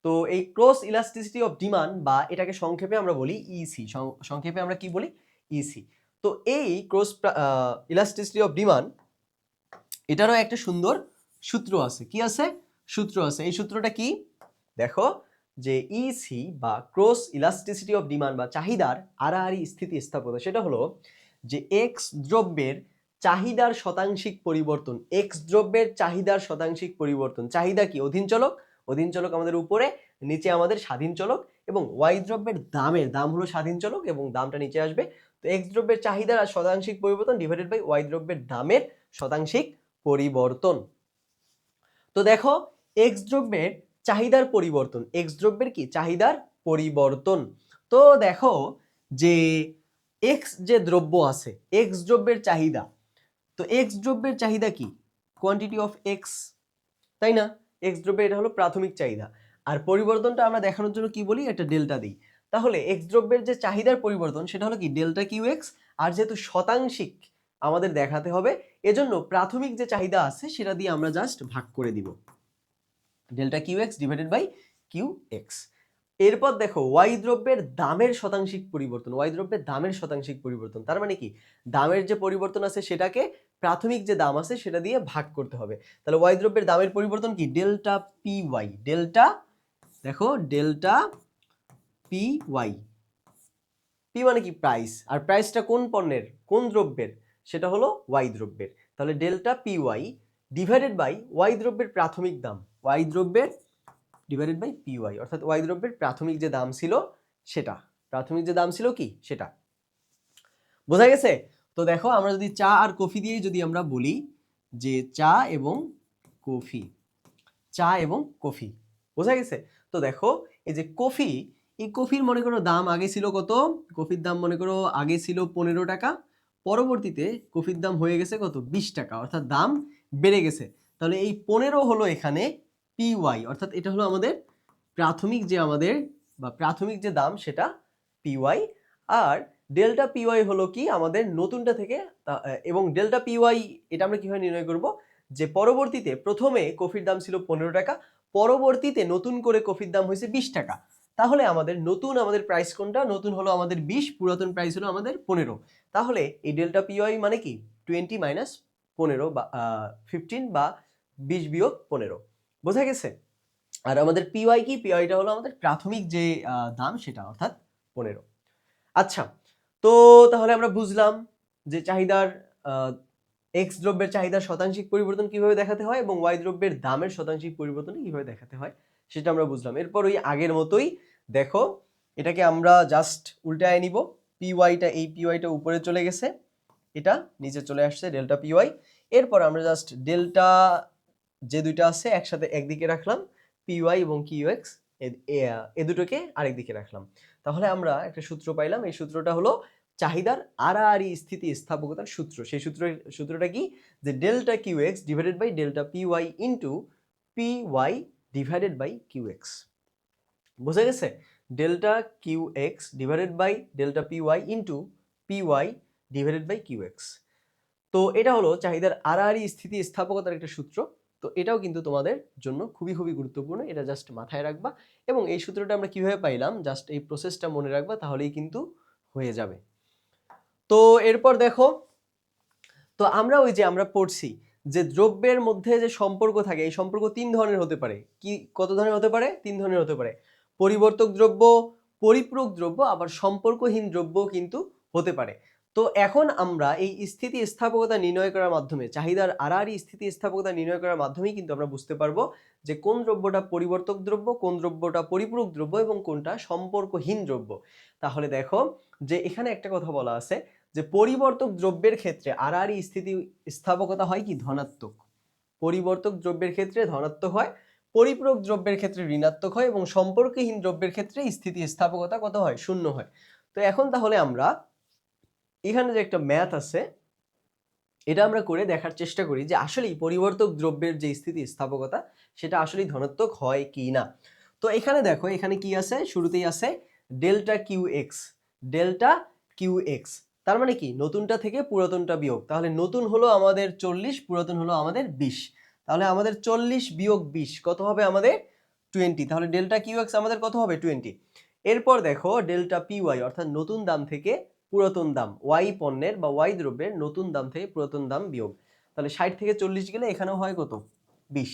তো এই ক্রস ইলাস্টিসিটি অফ ডিমান্ড বা এটাকে সংক্ষেপে আমরা বলি ইসি, সংক্ষেপে আমরা কি বলি? ইসি। তো এই ক্রস ইলাস্টিসিটি অফ ডিমান্ড এটারও একটা সুন্দর সূত্র আছে। কি আছে? সূত্র আছে। এই সূত্রটা কি? দেখো যে ইসি বা ক্রস ইলাস্টিসিটি অফ ডিমান্ড বা চাহিদার আড়াআড়ি স্থিতিস্থাপকতা সেটা হলো যে এক্স দ্রব্যের চাহিদার শতাংশিক পরিবর্তন, এক্স দ্রব্যের চাহিদার শতাংশিক পরিবর্তন। চাহিদা কি? অধীন চলক, অধীন চলক আমাদের উপরে, নিচে আমাদের স্বাধীন চলক, এবং ওয়াই দ্রব্যের দামের দাম হলো স্বাধীন চলক এবং দামটা নিচে আসবে। তো এক্স দ্রব্যের চাহিদার আর শতাংশিক পরিবর্তন ডিভাইডেড বাই ওয়াই দ্রব্যের দামের শতাংশিক পরিবর্তন। তো দেখো এক্স দ্রব্যের চাহিদার পরিবর্তন, এক্স দ্রব্যের কি? চাহিদার পরিবর্তন। তো দেখো যে এক্স যে দ্রব্য আছে, এক্স দ্রব্যের চাহিদা, তো এক্স দ্রব্যের চাহিদা কি? কোয়ান্টিটি অফ এক্স, তাই না? এক্স দ্রব্যের এটা হলো প্রাথমিক চাহিদা। আর পরিবর্তনটা আমরা দেখানোর জন্য কি বলি? একটা ডেল্টা দিই। তাহলে এক্স দ্রব্যের যে চাহিদার পরিবর্তন সেটা হলো কি? Delta Q x. আর যেহেতু শতাংশিক আমাদের দেখাতে হবে, এজন্য প্রাথমিক যে চাহিদা আছে সেটা দিয়ে আমরা জাস্ট ভাগ করে দিব, delta Q X divided by Q X. এরপর দেখো ওয়াই দ্রব্যের দামের শতাংশিক পরিবর্তন, ওয়াই দ্রব্যের দামের শতাংশিক পরিবর্তন, তার মানে কি? দামের যে পরিবর্তন আছে সেটাকে প্রাথমিক যে দাম আছে সেটা দিয়ে ভাগ করতে হবে। তাহলে ওয়াই দ্রব্যের দামের পরিবর্তন কি? ডেল্টা পি ওয়াই, ডেল্টা, দেখো ডেল্টা পি ওয়াই, পি মানে কি? প্রাইস। আর প্রাইসটা কোন পণ্যের, কোন দ্রব্যের? সেটা হলো ওয়াই দ্রব্যের। তাহলে delta P Y divided by Y দ্রব্যের প্রাথমিক দাম, ওয়াই দ্রব্যের ডিভাইডেড বাই পি ওয়াই, অর্থাৎ ওয়াই দ্রব্যের প্রাথমিক যে দাম ছিল সেটা, প্রাথমিক যে দাম ছিল কি সেটা। বোঝা গেছে? তো দেখো আমরা যদি চা আর কফি দিয়ে যদি আমরা বলি যে চা এবং কফি, চা এবং কফি, বোঝা গেছে? তো দেখো এই যে কফি, এই কফির মনে করো দাম আগে ছিল কত? কফির দাম মনে করো আগে ছিল 15 টাকা, পরবর্তীতে কফির দাম হয়ে গেছে কত? 20 টাকা, অর্থাৎ দাম বেড়ে গেছে। তাহলে এই 15 হলো এখানে পি ওয়াই, অর্থাৎ এটা হলো আমাদের প্রাথমিক যে আমাদের বা প্রাথমিক যে দাম সেটা পি ওয়াই। আর ডেল্টা পি ওয়াই হলো কি? আমাদের নতুনটা থেকে, এবং ডেল্টা পি ওয়াই এটা আমরা কিভাবে নির্ণয় করব? যে পরবর্তীতে প্রথমে কফির দাম ছিল 15 টাকা, পরবর্তীতে নতুন করে কফির দাম হয়েছে 20 টাকা। তাহলে আমাদের নতুন আমাদের প্রাইস কোনটা? নতুন হলো আমাদের 20, পুরাতন প্রাইস হলো আমাদের 15। তাহলে এই ডেল্টা পিওয়াই মানে কি? 20 মাইনাস 15 বা 15 বা 20 বিয়োগ 15। বোঝা গেছে? আর আমাদের পিওয়াই কি? পিওয়াইটা হলো আমাদের প্রাথমিক যে দাম সেটা, অর্থাৎ 15। আচ্ছা, তো তাহলে আমরা বুঝলাম যে চাহিদার এক্স দ্রব্যের চাহিদার শতাংশিক পরিবর্তন কিভাবে দেখাতে হয় এবং ওয়াই দ্রব্যের দামের শতাংশিক পরিবর্তন কিভাবে দেখাতে হয় সেটা আমরা বুঝলাম। এরপর ওই আগের মতোই দেখো এটাকে আমরা জাস্ট উল্টায় নিব, পিওয়াইটা, এই পিওয়াইটা উপরে চলে গেছে, এটা নিচে চলে আসছে ডেল্টা পিওয়াই। এরপর আমরা জাস্ট ডেল্টা যে দুইটা আছে একসাথে একদিকে রাখলাম, পিওয়াই এবং কিউএক্স এ দুটোকে আরেক দিকে রাখলাম। তাহলে আমরা একটা সূত্র পাইলাম। এই সূত্রটা হলো চাহিদার আড়াআড়ি স্থিতিস্থাপকতার সূত্র। সেই সূত্রটা কি? যে delta Q X divided by delta P Y into P Y divided by Q X. বুঝা গেছে? Delta Q X divided by delta P Y into P Y divided by Q X. তো এটা হলো চাহিদার আড়াআড়ি স্থিতিস্থাপকতার একটা সূত্র। তো এটাও কিন্তু তোমাদের জন্য খুবই খুবই গুরুত্বপূর্ণ, এটা জাস্ট মাথায় রাখবা। এবং এই সূত্রটা আমরা কিভাবে পাইলাম, জাস্ট এই প্রসেসটা মনে রাখবা, তাহলেই কিন্তু হয়ে যাবে। তো এরপর দেখো, তো আমরা ওই যে আমরা পড়ছি যে দ্রব্যের মধ্যে যে সম্পর্ক থাকে, এই সম্পর্ক 3 ধরনের হতে পারে। কি কত ধরনের হতে পারে? 3 ধরনের হতে পারে। পরিবর্তক দ্রব্য, পরিপূরক দ্রব্য, আবার সম্পর্কহীন দ্রব্য কিন্তু হতে পারে। তো এখন আমরা এই স্থিতিস্থাপকতা নির্ণয় করার মাধ্যমে, চাহিদার আড়াআড়ি স্থিতিস্থাপকতা নির্ণয় করার মাধ্যমেই কিন্তু আমরা বুঝতে পারবো যে কোন দ্রব্যটা পরিবর্তক দ্রব্য, কোন দ্রব্যটা পরিপূরক দ্রব্য এবং কোনটা সম্পর্কহীন দ্রব্য। তাহলে দেখো যে এখানে একটা কথা বলা আছে যে পরিবর্তক দ্রব্যের ক্ষেত্রে আড়াআড়ি স্থিতিস্থাপকতা হয় কি? ধনাত্মক। পরিবর্তক দ্রব্যের ক্ষেত্রে ধনাত্মক হয়, পরিপূরক দ্রব্যের ক্ষেত্রে ঋণাত্মক হয় এবং সম্পর্কহীন দ্রব্যের ক্ষেত্রে স্থিতিস্থাপকতা কত হয়? 0 হয়। তো এখন তাহলে আমরা এখানে যে একটা ম্যাথ আছে এটা আমরা করে দেখার চেষ্টা করি যে আসলেই পরিবর্তক দ্রব্যের যে স্থিতিস্থাপকতা সেটা আসলেই ধনাত্মক হয় কি না। তো এখানে দেখো এখানে কি আছে, শুরুতেই আছে delta Q X. Delta Q X তার মানে কি নতুনটা থেকে পুরাতনটা বিয়োগ। তাহলে নতুন হলো আমাদের 40, পুরাতন হলো আমাদের 20। তাহলে আমাদের 40 বিয়োগ 20 কত হবে আমাদের 20। তাহলে ডেল্টা কিউ এক্স আমাদের কত হবে 20। এরপর দেখো ডেল্টা পি ওয়াই অর্থাৎ নতুন দাম থেকে পুরাতন দাম, ওয়াই পণ্যের বা ওয়াই দ্রব্যের নতুন দাম থেকে পুরাতন দাম বিয়োগ। তাহলে 60 থেকে 40 গেলে এখানেও হয় কত 20।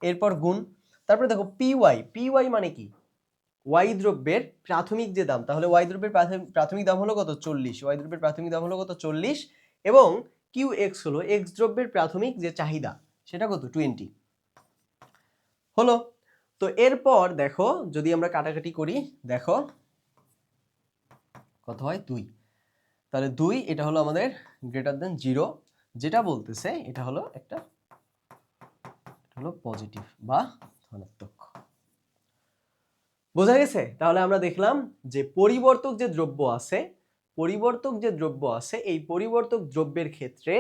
এরপর গুণ। তারপরে দেখো পি ওয়াই মানে কি ওয়াই দ্রব্যের প্রাথমিক যে দাম, তাহলে ওয়াই দ্রব্যের প্রাথমিক দাম হলো কত 40, ওয়াই দ্রব্যের প্রাথমিক দাম হলো কত 40 এবং কিউ এক্স হলো এক্স দ্রব্যের প্রাথমিক যে চাহিদা সেটা কত 20 হলো। তো এরপর দেখো যদি আমরা কাটাকাটি করি দেখো কত হয় 2। তাহলে 2 এটা হলো আমাদের গ্রেটার দেন 0, যেটা বলতেছে এটা হলো একটা পজিটিভ বা ধনাত্মক। বোঝা গেছে? তাহলে আমরা দেখলাম যে পরিবর্তক যে দ্রব্য আছে এই পরিবর্তক দ্রব্যের ক্ষেত্রে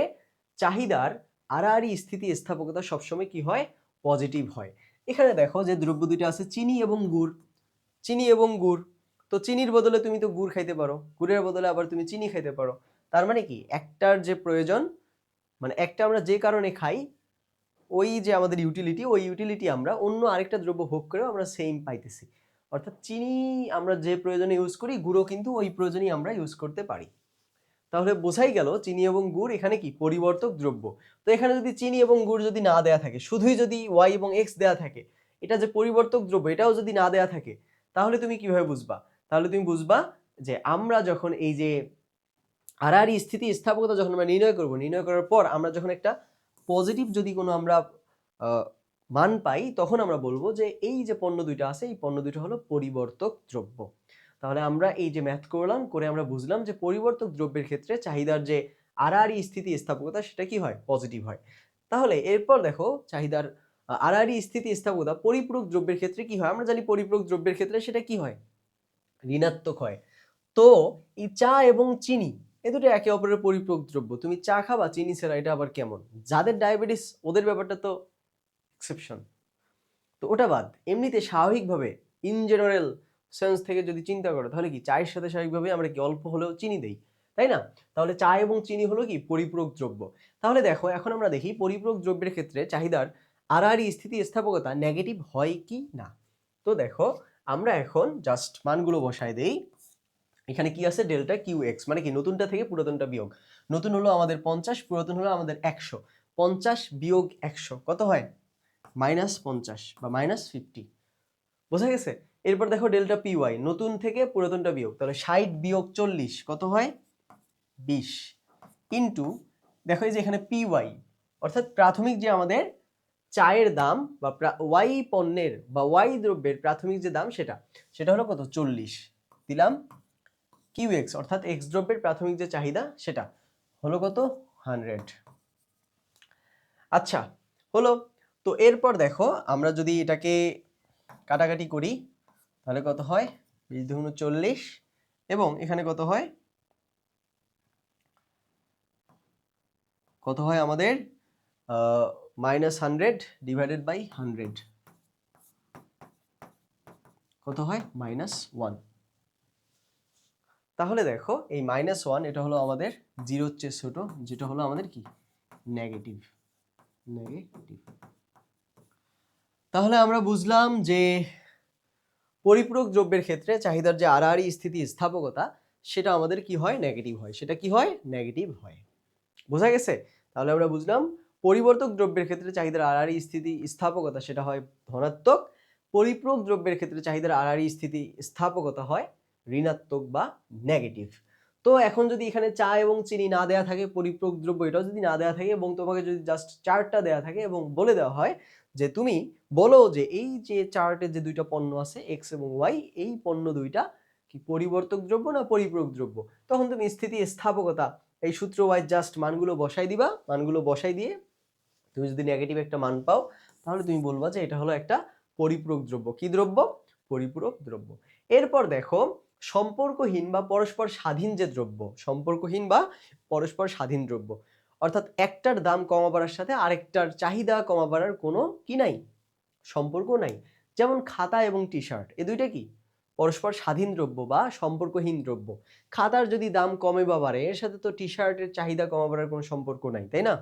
চাহিদার আড়াআড়ি স্থিতিস্থাপকতা সবসময় কি হয় পজিটিভ হয়। এখানে দেখো যে দ্রব্য দুটো আছে চিনি এবং গুড়। তো চিনির বদলে তুমি তো গুড় খাইতে পারো, গুড়ের বদলে আবার তুমি চিনি খাইতে পারো। তার মানে কি একটার যে প্রয়োজন, মানে একটা আমরা যে কারণে খাই ওই যে আমাদের ইউটিলিটি, ওই ইউটিলিটি আমরা অন্য আরেকটা দ্রব্য ভোগ করেও আমরা সেম পাইতেছি। অর্থাৎ চিনি আমরা যে প্রয়োজনে ইউজ করি, গুড়ও কিন্তু ওই প্রয়োজনেই আমরা ইউজ করতে পারি। তাহলে বোঝাই গেল চিনি এবং গুড় এখানে কি পরিবর্তক দ্রব্য। তো এখানে যদি চিনি এবং গুড় যদি না দেয়া থাকে, শুধুই যদি ওয়াই এবং এক্স দেয়া থাকে, এটা যে পরিবর্তক দ্রব্য এটাও যদি না দেয়া থাকে, তাহলে তুমি কিভাবে বুঝবা? তাহলে তুমি বুঝবা যে আমরা যখন এই যে আড়াআড়ি স্থিতিস্থাপকতা যখন আমরা নির্ণয় করব, নির্ণয় করার পর আমরা যখন একটা পজিটিভ যদি কোনো আমরা মান পাই, তখন আমরা বলবো যে এই যে পণ্য দুইটা আছে এই পণ্য দুইটা হলো পরিবর্তক দ্রব্য। তাহলে আমরা এই যে ম্যাথ করলাম, করে আমরা বুঝলাম যে পরিবর্তক দ্রব্যের ক্ষেত্রে চাহিদার যে আড়াআড়ি স্থিতিস্থাপকতা সেটা কি হয় পজিটিভ হয়। তাহলে এরপর দেখো চাহিদার আড়াআড়ি স্থিতিস্থাপকতা পরিপূরক দ্রব্যের ক্ষেত্রে কি হয়। আমরা জানি পরিপূরক দ্রব্যের ক্ষেত্রে সেটা কি হয় ঋণাত্মক হয়। তো এই চা এবং চিনি এ দুটো একে অপরের পরিপূরক দ্রব্য। তুমি চা খাবা চিনি ছাড়া, এটা আবার কেমন? যাদের ডায়াবেটিস ওদের ব্যাপারটা তো এক্সেপশন, তো ওটা বাদ। এমনিতে স্বাভাবিকভাবে ইন জেনারেল সেন্স থেকে যদি চিন্তা করো তাহলে কি চায়ের সাথে স্বাভাবিকভাবে আমরা কি অল্প হলেও চিনি দেই, তাই না? তাহলে চা এবং চিনি হলো কি পরিপূরক দ্রব্য। তাহলে দেখো এখন আমরা দেখি পরিপূরক দ্রব্যের ক্ষেত্রে চাহিদার আড়াআড়ি স্থিতিস্থাপকতা নেগেটিভ হয় কি না। তো দেখো আমরা এখন জাস্ট মানগুলো বসায় দেই। এখানে কি আছে ডেল্টা কিউ এক্স মানে কি নতুনটা থেকে পুরাতনটা বিয়োগ। নতুন হলো আমাদের 50, পুরাতন হলো আমাদের 100। 50 বিয়োগ 100 কত হয় -50 বা -50। বোঝা গেছে? এরপর দেখো ডেল্টা পি ওয়াই নতুন থেকে পুরাতনটা বিয়োগ, তাহলে 60 বিয়োগ 40 কত হয় 20 ইন্টু দেখো এই যে এখানে পি ওয়াই অর্থাৎ প্রাথমিক যে আমাদের চায়ের দাম বা ওয়াই পণ্যের বা ওয়াই দ্রব্যের প্রাথমিক যে দাম সেটা হলো কত 40 দিলাম। কিউ এক্স অর্থাৎ এক্স দ্রব্যের প্রাথমিক যে চাহিদা সেটা হলো কত 100। আচ্ছা হলো। তো এরপর দেখো আমরা যদি এটাকে কাটাকাটি করি তাহলে কত হয় 20 × 40 এবং এখানে কত হয় আমাদের -100 ডিভাইডেড বাই 100 কত হয় -1। তাহলে দেখো এই -1 এটা হলো আমাদের 0 চেয়ে ছোট, যেটা হলো আমাদের কি নেগেটিভ। তাহলে আমরা বুঝলাম যে পরিপূরক দ্রব্যের ক্ষেত্রে চাহিদার যে আড়াআড়ি স্থিতিস্থাপকতা সেটা আমাদের কি হয় নেগেটিভ হয়। সেটা কি হয় নেগেটিভ হয়। বোঝা গেছে? তাহলে আমরা বুঝলাম পরিবর্তক দ্রব্যের ক্ষেত্রে চাহিদার আড়াআড়ি স্থিতিস্থাপকতা সেটা হয় ধনাত্মক, পরিপূরক দ্রব্যের ক্ষেত্রে চাহিদার আড়াআড়ি স্থিতিস্থাপকতা হয় ঋণাত্মক বা নেগেটিভ। তো এখন যদি এখানে চা এবং চিনি না দেয়া থাকে, পরিপূরক দ্রব্য এটাও যদি না দেয়া থাকে এবং তোমাকে যদি জাস্ট চার্টটা দেয়া থাকে এবং বলে দেওয়া হয় যে তুমি বলো যে এই যে চার্টে যে দুইটা পণ্য আছে এক্স এবং ওয়াই, এই পণ্য দুইটা কি পরিবর্তক দ্রব্য না পরিপূরক দ্রব্য, তখন তুমি স্থিতিস্থাপকতা এই সূত্র ওয়াইজ জাস্ট মানগুলো বসাই দিবা। মানগুলো বসাই দিয়ে তুমি যদি নেগেটিভ একটা মান পাও তাহলে তুমি বলবা যে এটা হলো একটা পরিপূরক দ্রব্য। কি দ্রব্য? পরিপূরক দ্রব্য। এরপর দেখো সম্পর্কহীন বা পরস্পর স্বাধীন যে দ্রব্য, সম্পর্কহীন বা পরস্পর স্বাধীন দ্রব্য, অর্থাৎ একটার দাম কমা বাড়ার সাথে আরেকটার চাহিদা কমা বাড়ার কোনো কি নাই, সম্পর্ক নাই। যেমন খাতা এবং টি শার্ট, এ দুইটা কি পরস্পর স্বাধীন দ্রব্য বা সম্পর্কহীন দ্রব্য। খাতার যদি দাম কমে বা বাড়ে, এর সাথে তো টি শার্টের চাহিদা কমা বাড়ার কোনো সম্পর্ক নাই, তাই না?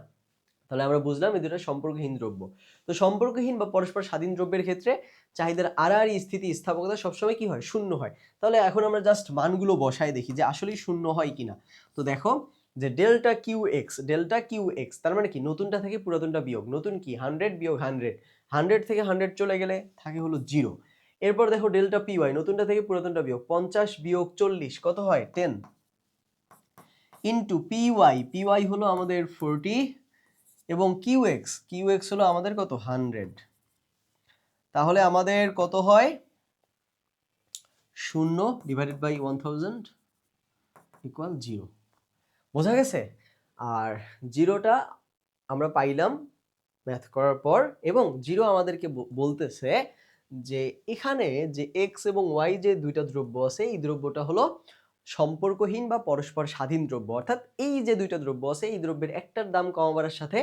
তাহলে আমরা বুঝলাম এই দুটো সম্পর্কহীন দ্রব্য। তো সম্পর্কহীন বা পরস্পর স্বাধীন দ্রব্যের ক্ষেত্রে চাহিদার আড়াআড়ি স্থিতি স্থাপকতা সবসময় কি হয়, শূন্য হয়। তাহলে এখন আমরা জাস্ট মানগুলো বসায় দেখি যে আসলেই শূন্য হয় কিনা। তো দেখো যে ডেল্টা কিউ এক্স তার মানে কি, নতুনটা থেকে পুরাতনটা বিয়োগ। নতুন কি 100 বিয়োগ 100, 100 থেকে 100 চলে গেলে থাকে হলো 0। এরপর দেখো ডেল্টা পি ওয়াই, নতুনটা থেকে পুরাতনটা বিয়োগ, 50 বিয়োগ 40 কত হয় 10, ইন্টু পি ওয়াই হলো আমাদের 40 এবং কিউ এক্স হলো আমাদের কত 100। তাহলে আমাদের কত হয়, 0 ডিভাইডেড বাই 1000 ইকুয়াল 0। বোঝা গেছে? আর জিরোটা আমরা পাইলাম ম্যাথ করার পর, এবং জিরো আমাদেরকে বলতেছে যে এখানে যে এক্স এবং ওয়াই যে দুইটা দ্রব্য আছে, এই দ্রব্যটা হলো সম্পর্কহীন বা পরস্পর স্বাধীন দ্রব্য। অর্থাৎ এই যে দুইটা দ্রব্য আছে, এই দ্রব্যের একটার দাম কমা বাড়ার সাথে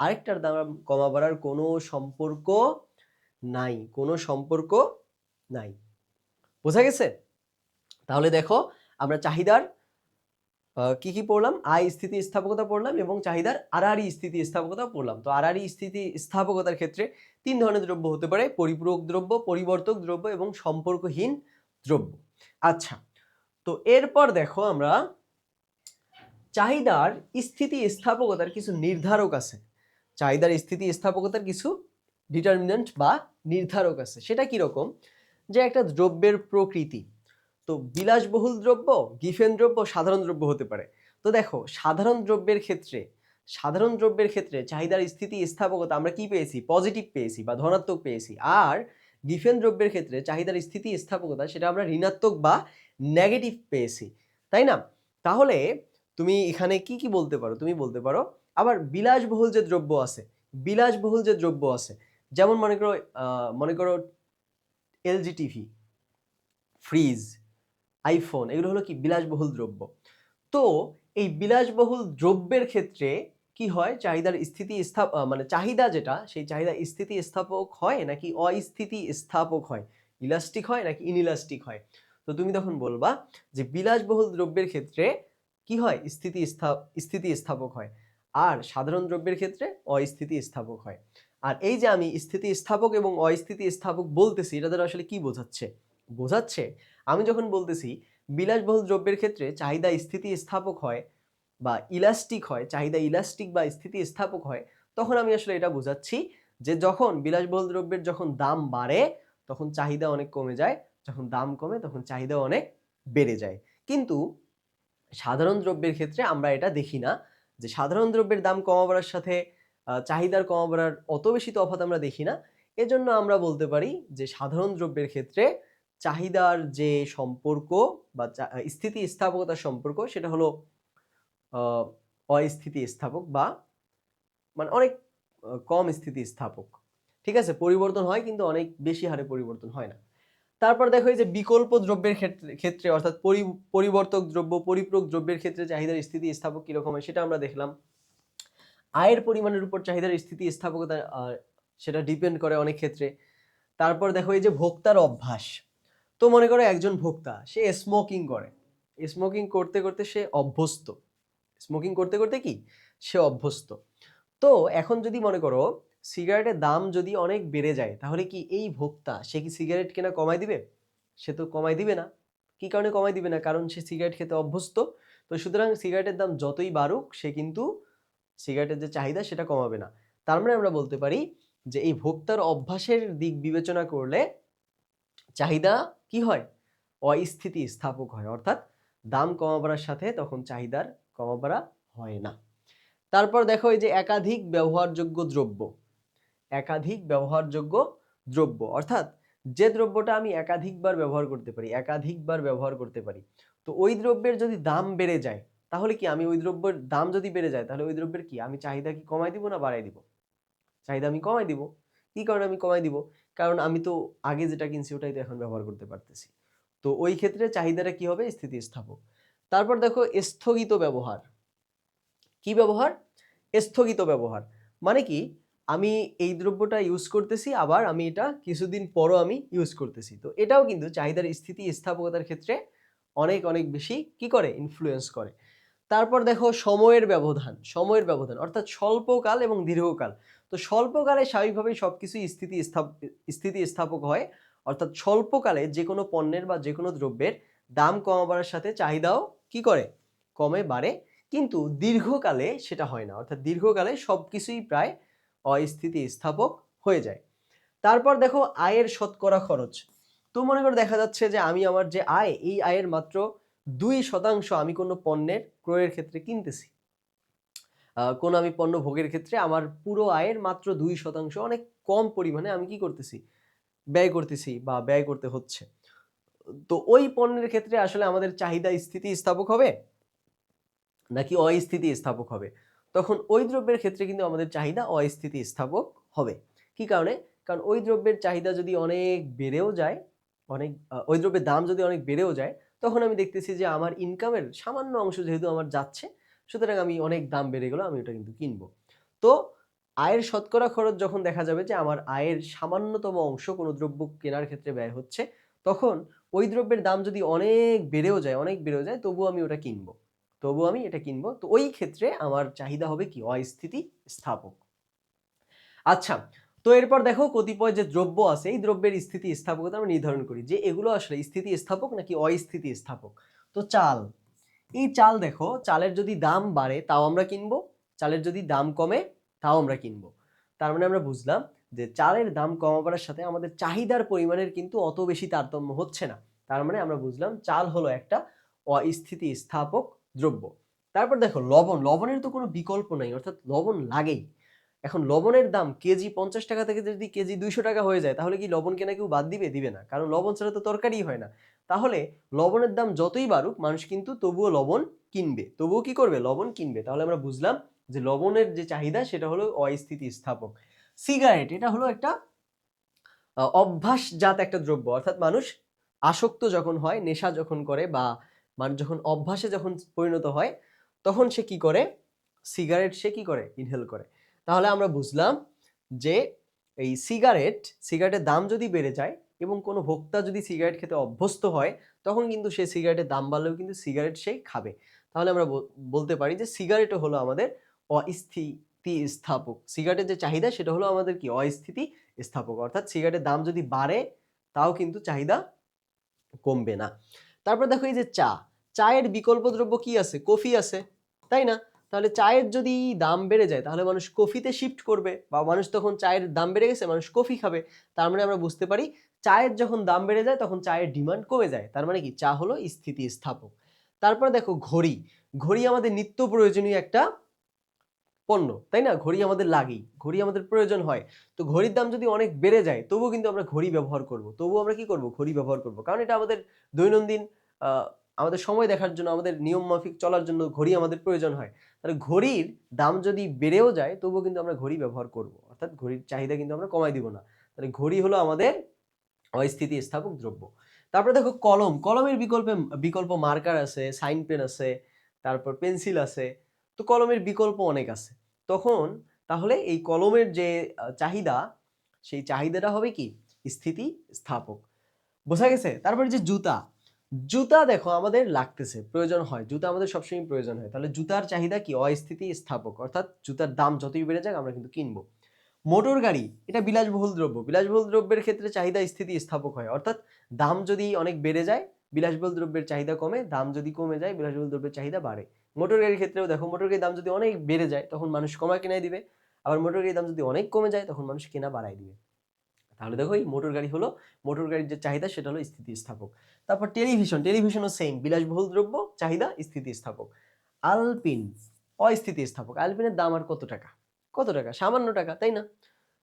আরেকটার দাম কমা বাড়ার কোনো সম্পর্ক নাই, কোনো সম্পর্ক নাই। বোঝা গেছে? তাহলে দেখো আমরা চাহিদার কি কি পড়লাম, আয় স্থিতি স্থাপকতা পড়লাম এবং চাহিদার আড়াআড়ি স্থিতি স্থাপকতা পড়লাম। তো আড়াআড়ি স্থিতি স্থাপকতার ক্ষেত্রে 3 ধরনের দ্রব্য হতে পারে: পরিপূরক দ্রব্য, পরিবর্তক দ্রব্য এবং সম্পর্কহীন দ্রব্য। আচ্ছা, তো এরপর দেখো আমরা চাহিদার স্থিতি স্থাপকতার কিছু নির্ধারক আছে। চাহিদার স্থিতি স্থাপকতার কিছু ডিটারমিনেন্ট বা নির্ধারক আছে। সেটা কি রকম, যে একটা দ্রব্যের প্রকৃতি। তো বিলাসবহুল দ্রব্য, গিফেন দ্রব্য, সাধারণ দ্রব্য হতে পারে। তো দেখো সাধারণ দ্রব্যের ক্ষেত্রে চাহিদার স্থিতি স্থাপকতা আমরা কি পেয়েছি, পজিটিভ পেয়েছি বা ধনাত্মক পেয়েছি। আর গিফেন দ্রব্যের ক্ষেত্রে চাহিদার স্থিতি স্থাপকতা সেটা আমরা ঋণাত্মক বা নেগেটিভ পেয়েছি, তাই না? তাহলে তুমি এখানে কি কি বলতে পারো, তুমি বলতে পারো আবার বিলাসবহুল যে দ্রব্য আছে, যেমন মনে করো এলজি টিভি, ফ্রিজ, আইফোন, এগুলো হলো কি বিলাসবহুল দ্রব্য। তো এই বিলাসবহুল দ্রব্যের ক্ষেত্রে কি হয়, চাহিদার স্থিতি মানে চাহিদা যেটা, সেই চাহিদা স্থিতি স্থাপক হয় নাকি অস্থিতি স্থাপক হয়, ইলাস্টিক হয় নাকি ইনইলাস্টিক হয়। তো তুমি তখন বলবা যে বিলাসবহুল দ্রব্যের ক্ষেত্রে কি হয়, স্থিতি স্থাপক হয়, আর সাধারণ দ্রব্যের ক্ষেত্রে অস্থিতি স্থাপক হয়। আর এই যে আমি স্থিতি স্থাপক এবং অস্থিতি স্থাপক বলতেছি, এটা দ্বারা আসলে কি বোঝাচ্ছে আমি যখন বলতেছি বিলাসবহুল দ্রব্যের ক্ষেত্রে চাহিদা স্থিতি স্থাপক হয় বা ইলাস্টিক হয়, চাহিদা ইলাস্টিক বা স্থিতি স্থাপক হয়, তখন আমি আসলে এটা বোঝাচ্ছি যে যখন বিলাসবহুল দ্রব্যের যখন দাম বাড়ে তখন চাহিদা অনেক কমে যায়, যখন দাম কমে তখন চাহিদা অনেক বেড়ে যায়। কিন্তু সাধারণ দ্রব্যের ক্ষেত্রে আমরা এটা দেখি না, যে সাধারণ দ্রব্যের দাম কমা বাড়ার সাথে চাহিদার কমা বাড়ার অত বেশি তফাৎ আমরা দেখি না। এজন্য আমরা বলতে পারি যে সাধারণ দ্রব্যের ক্ষেত্রে চাহিদার যে সম্পর্ক বা স্থিতি স্থাপকতার সম্পর্ক সেটা হলো অস্থিতি স্থাপক বা মানে অনেক কম স্থিতি স্থাপক। ঠিক আছে, পরিবর্তন হয় কিন্তু অনেক বেশি হারে পরিবর্তন হয় না। তারপর দেখো এই যে বিকল্প দ্রব্যের ক্ষেত্রে অর্থাৎ পরিবর্তক দ্রব্য, পরিপূরক দ্রব্যের ক্ষেত্রে চাহিদার স্থিতি স্থাপক কিরকম হয় সেটা আমরা দেখলাম। আয়ের পরিমাণের উপর চাহিদার স্থিতি স্থাপকতা সেটা ডিপেন্ড করে অনেক ক্ষেত্রে। তারপর দেখো এই যে ভোক্তার অভ্যাস। তো মনে করো একজন ভোক্তা, সে স্মোকিং করে, স্মোকিং করতে করতে সে অভ্যস্ত, স্মোকিং করতে করতে কি সে অভ্যস্ত। তো এখন যদি মনে করো সিগারেটের দাম যদি অনেক বেড়ে যায়, তাহলে কি এই ভোক্তা সে কি সিগারেট কেনা কমাই দিবে? সে তো কমাই দিবে না। কি কারণে কমাই দিবে না? কারণ সে সিগারেট খেতে অভ্যস্ত। তো সুতরাং সিগারেটের দাম যতই বাড়ুক সে কিন্তু সিগারেটের যে চাহিদা সেটা কমাবে না। তার মানে আমরা বলতে পারি যে এই ভোক্তার অভ্যাসের দিক বিবেচনা করলে চাহিদা কি হয়, অস্থিতি স্থাপক হয়, অর্থাৎ দাম কমা বাড়ার সাথে তখন চাহিদার কমা বাড়া হয় না। তারপর দেখো এই যে একাধিক ব্যবহারযোগ্য দ্রব্য, অর্থাৎ যে দ্রব্যটা আমি একাধিকবার ব্যবহার করতে পারি, তো ওই দ্রব্যের যদি দাম বেড়ে যায়, তাহলে কি আমি ওই দ্রব্যের দাম যদি বেড়ে যায় তাহলে ওই দ্রব্যের কি আমি চাহিদা কি কমাই দিব না বাড়াই দিব? চাহিদা আমি কমাই দিব। কি কারণে আমি কমাই দিব? কারণ আমি তো আগে যেটা কিনছি ওটাই তো এখন ব্যবহার করতে পারতেছি। তো ওই ক্ষেত্রে চাহিদাটা কি হবে? স্থিতিস্থাপক। তারপর দেখো স্থগিত ব্যবহার। কি ব্যবহার? স্থগিত ব্যবহার মানে কি? আমি এই দ্রব্যটা ইউজ করতেছি, আবার আমি এটা কিছুদিন পরও আমি ইউজ করতেছি। তো এটাও কিন্তু চাহিদার স্থিতিস্থাপকতার ক্ষেত্রে অনেক অনেক বেশি কি করে? ইনফ্লুয়েন্স করে। তারপর দেখো সময়ের ব্যবধান। সময়ের ব্যবধান অর্থাৎ স্বল্পকাল এবং দীর্ঘকাল। তো স্বল্পকালে স্বাভাবিকভাবেই সবকিছুই স্থিতিস্থাপক হয়। অর্থাৎ স্বল্পকালে যেকোনো পণ্যের বা যেকোনো দ্রব্যের দাম কমা বাড়ার সাথে চাহিদাও কি করে? কমে বাড়ে। কিন্তু দীর্ঘকালে সেটা হয় না। অর্থাৎ দীর্ঘকালে সবকিছুই প্রায় অস্থিতিস্থাপক হয়ে যায়। তারপর দেখো আয়ের শতকরা খরচ। তো মনে করো দেখা যাচ্ছে যে আমি আমার যে আয়, এই আয়ের মাত্র 2% আমি কোনো পণ্যের ক্রয়ের ক্ষেত্রে কিনতেছি। কোনো আমি পণ্য ভোগের ক্ষেত্রে আমার পুরো আয়ের মাত্র 2% অনেক কম পরিমাণে আমি কি করতেছি? ব্যয় করতেছি বা ব্যয় করতে হচ্ছে। তো ওই পণ্যের ক্ষেত্রে আসলে আমাদের চাহিদা স্থিতিস্থাপক হবে নাকি অস্থিতিস্থাপক হবে? তখন ওই দ্রব্যের ক্ষেত্রে কিন্তু আমাদের চাহিদা অস্থিতিস্থাপক হবে। কি কারণে? কারণ ওই দ্রব্যের চাহিদা যদি অনেক বেড়েও যায়, ওই দ্রব্যের দাম যদি অনেক বেড়েও যায়, তখন আমি দেখতেছি যে আমার ইনকামের সামান্য অংশ যেহেতু আমার যাচ্ছে, সুতরাং আমি অনেক দাম বেড়ে গেল, আমি ওটা কিন্তু কিনবো। তো আয়ের শতকরা খরচ যখন দেখা যাবে যে আমার আয়ের সামান্যতম অংশ কোনো দ্রব্য কেনার ক্ষেত্রে ব্যয় হচ্ছে, তখন ওই দ্রব্যের দাম যদি অনেক বেড়েও যায়, তবুও আমি ওটা কিনবো। তো ওই ক্ষেত্রে আমার চাহিদা হবে কি? অস্থিতিস্থাপক। আচ্ছা, তো এরপর দেখো কতিপয় যে দ্রব্য আছে, এই দ্রব্যের স্থিতিস্থাপকতা আমরা নির্ধারণ করি যে এগুলো আসলে স্থিতিস্থাপক নাকি অস্থিতিস্থাপক। তো চাল, এই চাল দেখো, চালের যদি দাম বাড়ে তাও আমরা কিনবো, চালের যদি দাম কমে তাও আমরা কিনবো। তার মানে আমরা বুঝলাম যে চালের দাম কমাবার সাথে আমাদের চাহিদার পরিমাণের কিন্তু অত বেশি তারতম্য হচ্ছে না। তার মানে আমরা বুঝলাম চাল হলো একটা অস্থিতিস্থাপক দ্রব্য। তারপর দেখো লবণ, লবণের তো কোনো বিকল্প নাই, অর্থাৎ লবণ লাগেই। এখন লবণের দাম কেজি 50 টাকা থেকে যদি কেজি 200 টাকা হয়ে যায়, তাহলে কি লবণ কেনা কেউ বাদ দিবে? দিবে না, কারণ লবণ ছাড়া তো তরকারি হয় না। তাহলে লবণের দাম যতই বাড়ুক, মানুষ কিন্তু তবুও লবণ কিনবে, তবুও কি করবে? লবণ কিনবে। তাহলে আমরা বুঝলাম যে লবণের যে চাহিদা সেটা হলো অস্থিতিস্থাপক। সিগারেট, এটা হলো একটা অভ্যাসজাত একটা দ্রব্য, অর্থাৎ মানুষ আসক্ত যখন হয়, নেশা যখন করে, বা মানুষ যখন অভ্যাসে যখন পরিণত হয়, তখন সে কি করে? সিগারেট সে কি করে? ইনহেল করে। তাহলে আমরা বুঝলাম যে এই সিগারেটের দাম যদি বেড়ে যায় এবং কোনো ভোক্তা যদি সিগারেট খেতে অভ্যস্ত হয়, তখন কিন্তু সে সিগারেটের দাম বাড়লেও কিন্তু সিগারেট সে খাবে। তাহলে আমরা বলতে পারি যে সিগারেটও হলো আমাদের অস্থিতিস্থাপক। সিগারেটের যে চাহিদা সেটা হলো আমাদের কি? অস্থিতিস্থাপক। অর্থাৎ সিগারেটের দাম যদি বাড়ে তাও কিন্তু চাহিদা কমবে না। তারপর দেখো এই যে চায়ের বিকল্প দ্রব্য কি আছে? কফি আছে, তাই না? তাহলে চায়ের যদি দাম বেড়ে যায়, তাহলে মানুষ কফিতে শিফট করবে, বা মানুষ তখন চায়ের দাম বেড়ে গেছে, মানুষ কফি খাবে। তার মানে আমরা বুঝতে পারি চায়ের যখন দাম বেড়ে যায় তখন চায়ের ডিমান্ড কমে যায়। তার মানে কি? চা হলো স্থিতিস্থাপক। তারপর দেখো ঘড়ি, ঘড়ি আমাদের নিত্য প্রয়োজনীয় একটা পণ্য, তাই না? ঘড়ি আমাদের লাগেই, ঘড়ি আমাদের প্রয়োজন হয়। তো ঘড়ির দাম যদি অনেক বেড়ে যায়, তবুও কিন্তু আমরা ঘড়ি ব্যবহার করব। তবুও আমরা কি করব? ঘড়ি ব্যবহার করব। কারণ এটা আমাদের দৈনন্দিন আমাদের সময় দেখার জন্য, আমাদের নিয়ম মাফিক চলার জন্য ঘড়ি আমাদের প্রয়োজন হয়। তাহলে ঘড়ির দাম যদি বেড়েও যায়, তবুও কিন্তু আমরা ঘড়ি ব্যবহার করব। অর্থাৎ ঘড়ির চাহিদা কিন্তু আমরা কমাই দিব না। তাহলে ঘড়ি হলো আমাদের অস্থিতিস্থাপক দ্রব্য। তারপরে দেখো কলম, কলমের বিকল্প মার্কার আছে, সাইন পেন আছে, তারপর পেন্সিল আছে। তো কলমের বিকল্প অনেক আছে। তখন তাহলে এই কলমের যে চাহিদা, সেই চাহিদাটা হবে কি? স্থিতিস্থাপক। বোঝা গেছে? তারপরে যে জুতা, জুতা দেখো আমাদের লাগতেছে, প্রয়োজন হয়, জুতা আমাদের সবসময় প্রয়োজন হয়। তাহলে জুতার চাহিদা কি? অস্থিতিস্থাপক। অর্থাৎ জুতার দাম যতই বেড়ে যাক আমরা কিন্তু কিনবো। মোটর গাড়ি, এটা বিলাসবহুল দ্রব্য, বিলাসবহুল দ্রব্যের ক্ষেত্রে চাহিদা স্থিতিস্থাপক হয়। অর্থাৎ দাম যদি অনেক বেড়ে যায়, বিলাসবহুল দ্রব্যের চাহিদা কমে, দাম যদি কমে যায়, বিলাসবহুল দ্রব্যের চাহিদা বাড়ে। মোটর গাড়ির ক্ষেত্রেও দেখো, মোটর গাড়ির দাম যদি অনেক বেড়ে যায়, তখন মানুষ কমা কেনাই দিবে। আবার মোটর গাড়ির দাম যদি অনেক কমে যায়, তখন মানুষ কেনা বাড়াই দিবে। তাহলে দেখো এই মোটর গাড়ির যে চাহিদা সেটা হলো স্থিতিস্থাপক। তারপর টেলিভিশন, টেলিভিশনও সেম, বিলাসবহুল দ্রব্য, চাহিদা স্থিতিস্থাপক। আলপিন, অস্থিতিস্থাপক। আলপিনের দাম আর কত টাকা? কত টাকা? সামান্য টাকা, তাই না?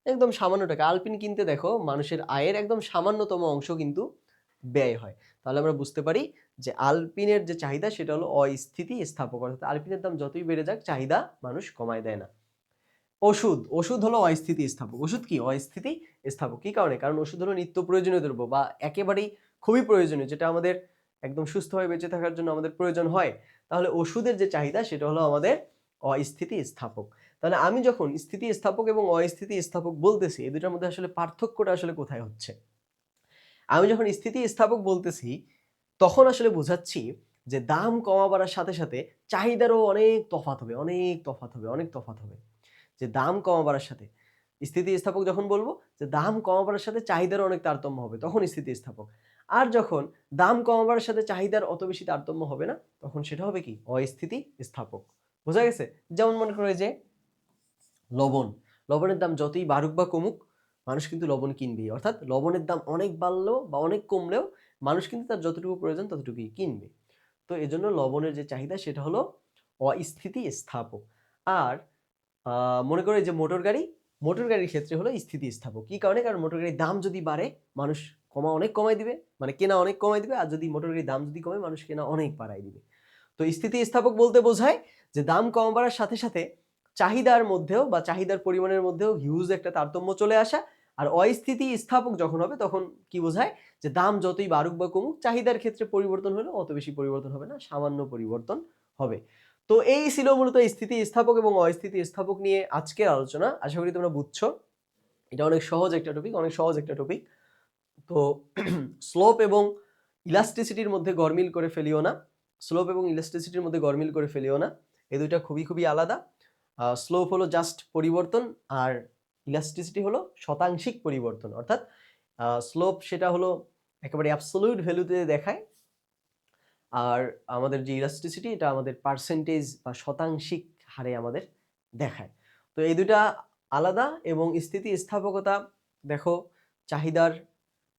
একদম সামান্য টাকা। আলপিন কিনতে দেখো মানুষের আয়ের একদম সামান্যতম অংশ কিন্তু ব্যয় হয়। তাহলে আমরা বুঝতে পারি যে আলপিনের যে চাহিদা সেটা হলো অস্থিতিস্থাপক। অর্থাৎ আলপিনের দাম যতই বেড়ে যাক, চাহিদা মানুষ কমায় দেয় না। ওষুধ, ওষুধ হলো অস্থিতিস্থাপক। ওষুধ কি? অস্থিতিস্থাপক। কি কারণে? কারণ ওষুধ হলো নিত্য প্রয়োজনীয় দ্রব্য, বা একেবারেই খুবই প্রয়োজনীয়, যেটা আমাদের একদম সুস্থভাবে বেঁচে থাকার জন্য আমাদের প্রয়োজন হয়, তাহলে ওষুধের যে চাহিদা সেটা হলো আমাদের অস্থিতিস্থাপক। তাহলে আমি যখন স্থিতিস্থাপক এবং অস্থিতিস্থাপক বলতেছি, এই দুটার মধ্যে আসলে পার্থক্যটা আসলে কোথায় হচ্ছে? আমি যখন স্থিতিস্থাপক বলতেছি তখন আসলে বোঝাচ্ছি যে দাম কমা বাড়ার সাথে সাথে চাহিদারও অনেক তফাৎ হবে, অনেক তফাৎ হবে, অনেক তফাৎ হবে। যে দাম কমা বাড়ার সাথে স্থিতিস্থাপক যখন বলবো যে দাম কমা বাড়ার সাথে চাহিদারও অনেক তারতম্য হবে, তখন স্থিতিস্থাপক। আর যখন দাম কমা বাড়ার সাথে চাহিদার অত বেশি তারতম্য হবে না, তখন সেটা হবে কি? অস্থিতিস্থাপক। বোঝা গেছে? যেমন মনে করে যে লবণ, লবণের দাম যতই বাড়ুক বা কমুক, মানুষ কিন্তু লবণ কিনবেই। অর্থাৎ লবণের দাম অনেক বাড়লেও বা অনেক কমলেও মানুষ কিন্তু তার যতটুকু প্রয়োজন ততটুকুই কিনবে। তো এজন্য লবণের যে চাহিদা সেটা হলো অস্থিতিস্থাপক। আর মনে করে যে মোটর গাড়ি, মোটর গাড়ির ক্ষেত্রে হলো স্থিতিস্থাপক। কি কারণে? কারণ মোটর গাড়ির দাম যদি বাড়ে, মানুষ অনেক কমায় দিবে, মানে কেনা অনেক কমায় দিবে। আর যদি মোটর গাড়ির দাম যদি কমে, মানুষ কেনা অনেক বাড়ায় দিবে। তো স্থিতিস্থাপক বলতে বোঝায় যে দাম কম বাড়ার সাথে সাথে চাহিদার মধ্যেও বা চাহিদার পরিমাণের মধ্যেও হিউজ একটা তারতম্য চলে আসা। আর অস্থিতিস্থাপক যখন হবে তখন কি বোঝায়? যে দাম যতই বাড়ুক বা কমুক, চাহিদার ক্ষেত্রে পরিবর্তন হলেও অত বেশি পরিবর্তন হবে না, সামান্য পরিবর্তন হবে। তো এই ছিল মূলত স্থিতিস্থাপক এবং অস্থিতিস্থাপক নিয়ে আজকের আলোচনা। আশা করি তোমরা বুঝছো। এটা অনেক সহজ একটা টপিক, অনেক সহজ একটা টপিক। তো স্লোপ এবং ইলাস্টিসিটির মধ্যে গরমিল করে ফেলিও না। স্লোপ এবং ইলাস্টিসিটির মধ্যে গরমিল করে ফেলিও না। এই দুইটা খুবই খুবই আলাদা। স্লোপ হলো জাস্ট পরিবর্তন, আর ইলাস্টিসিটি হলো শতাংশিক পরিবর্তন। অর্থাৎ স্লোপ সেটা হলো একেবারে অ্যাবসোলিউট ভ্যালুতে দেখায়, আর আমাদের যে ইলাস্টিসিটি এটা আমাদের পার্সেন্টেজ বা শতাংশিক হারে আমাদের দেখায়। তো এই দুইটা আলাদা। এবং স্থিতিস্থাপকতা দেখো, চাহিদার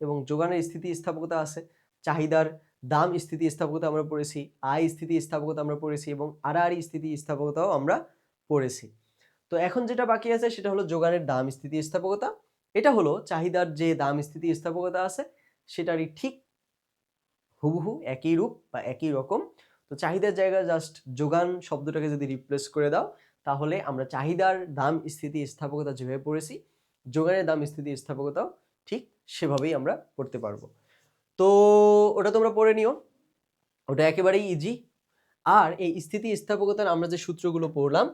এবং যোগানের স্থিতিস্থাপকতা আছে। চাহিদার দাম স্থিতিস্থাপকতা আমরা পড়েছি, আয় স্থিতিস্থাপকতা আমরা পড়েছি, এবং আড়াআড়ি স্থিতিস্থাপকতাও আমরা পড়েছি। তো এখন যেটা বাকি আছে সেটা হলো যোগানের দাম স্থিতিস্থাপকতা। এটা হলো চাহিদার যে দাম স্থিতিস্থাপকতা আছে সেটারই ঠিক হুবহু একই রূপ বা একই রকম। তো চাহিদার জায়গায় জাস্ট যোগান শব্দটাকে যদি রিপ্লেস করে দাও, তাহলে আমরা চাহিদার দাম স্থিতিস্থাপকতা যেভাবে পড়েছি, যোগানের দাম স্থিতিস্থাপকতাও ঠিক সেভাবেই আমরা পড়তে পারবো। তো ওটা তোমরা পড়ে নিও, ওটা একেবারেই ইজি। আর এই স্থিতিস্থাপকতার আমরা যে সূত্রগুলো পড়লাম,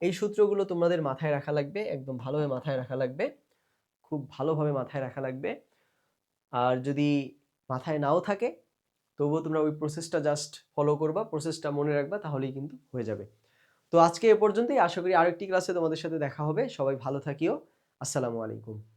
এই সূত্রগুলো তোমাদের মাথায় রাখা লাগবে, একদম ভালোভাবে মাথায় রাখা লাগবে, খুব ভালোভাবে মাথায় রাখা লাগবে। আর যদি মাথায় নাও থাকে, তবুও তোমরা ওই প্রসেসটা জাস্ট ফলো করবা, প্রসেসটা মনে রাখবা, তাহলেই কিন্তু হয়ে যাবে। তো আজকে এ পর্যন্তই। আশা করি আরেকটি ক্লাসে তোমাদের সাথে দেখা হবে। সবাই ভালো থাকিও। আসসালামু আলাইকুম।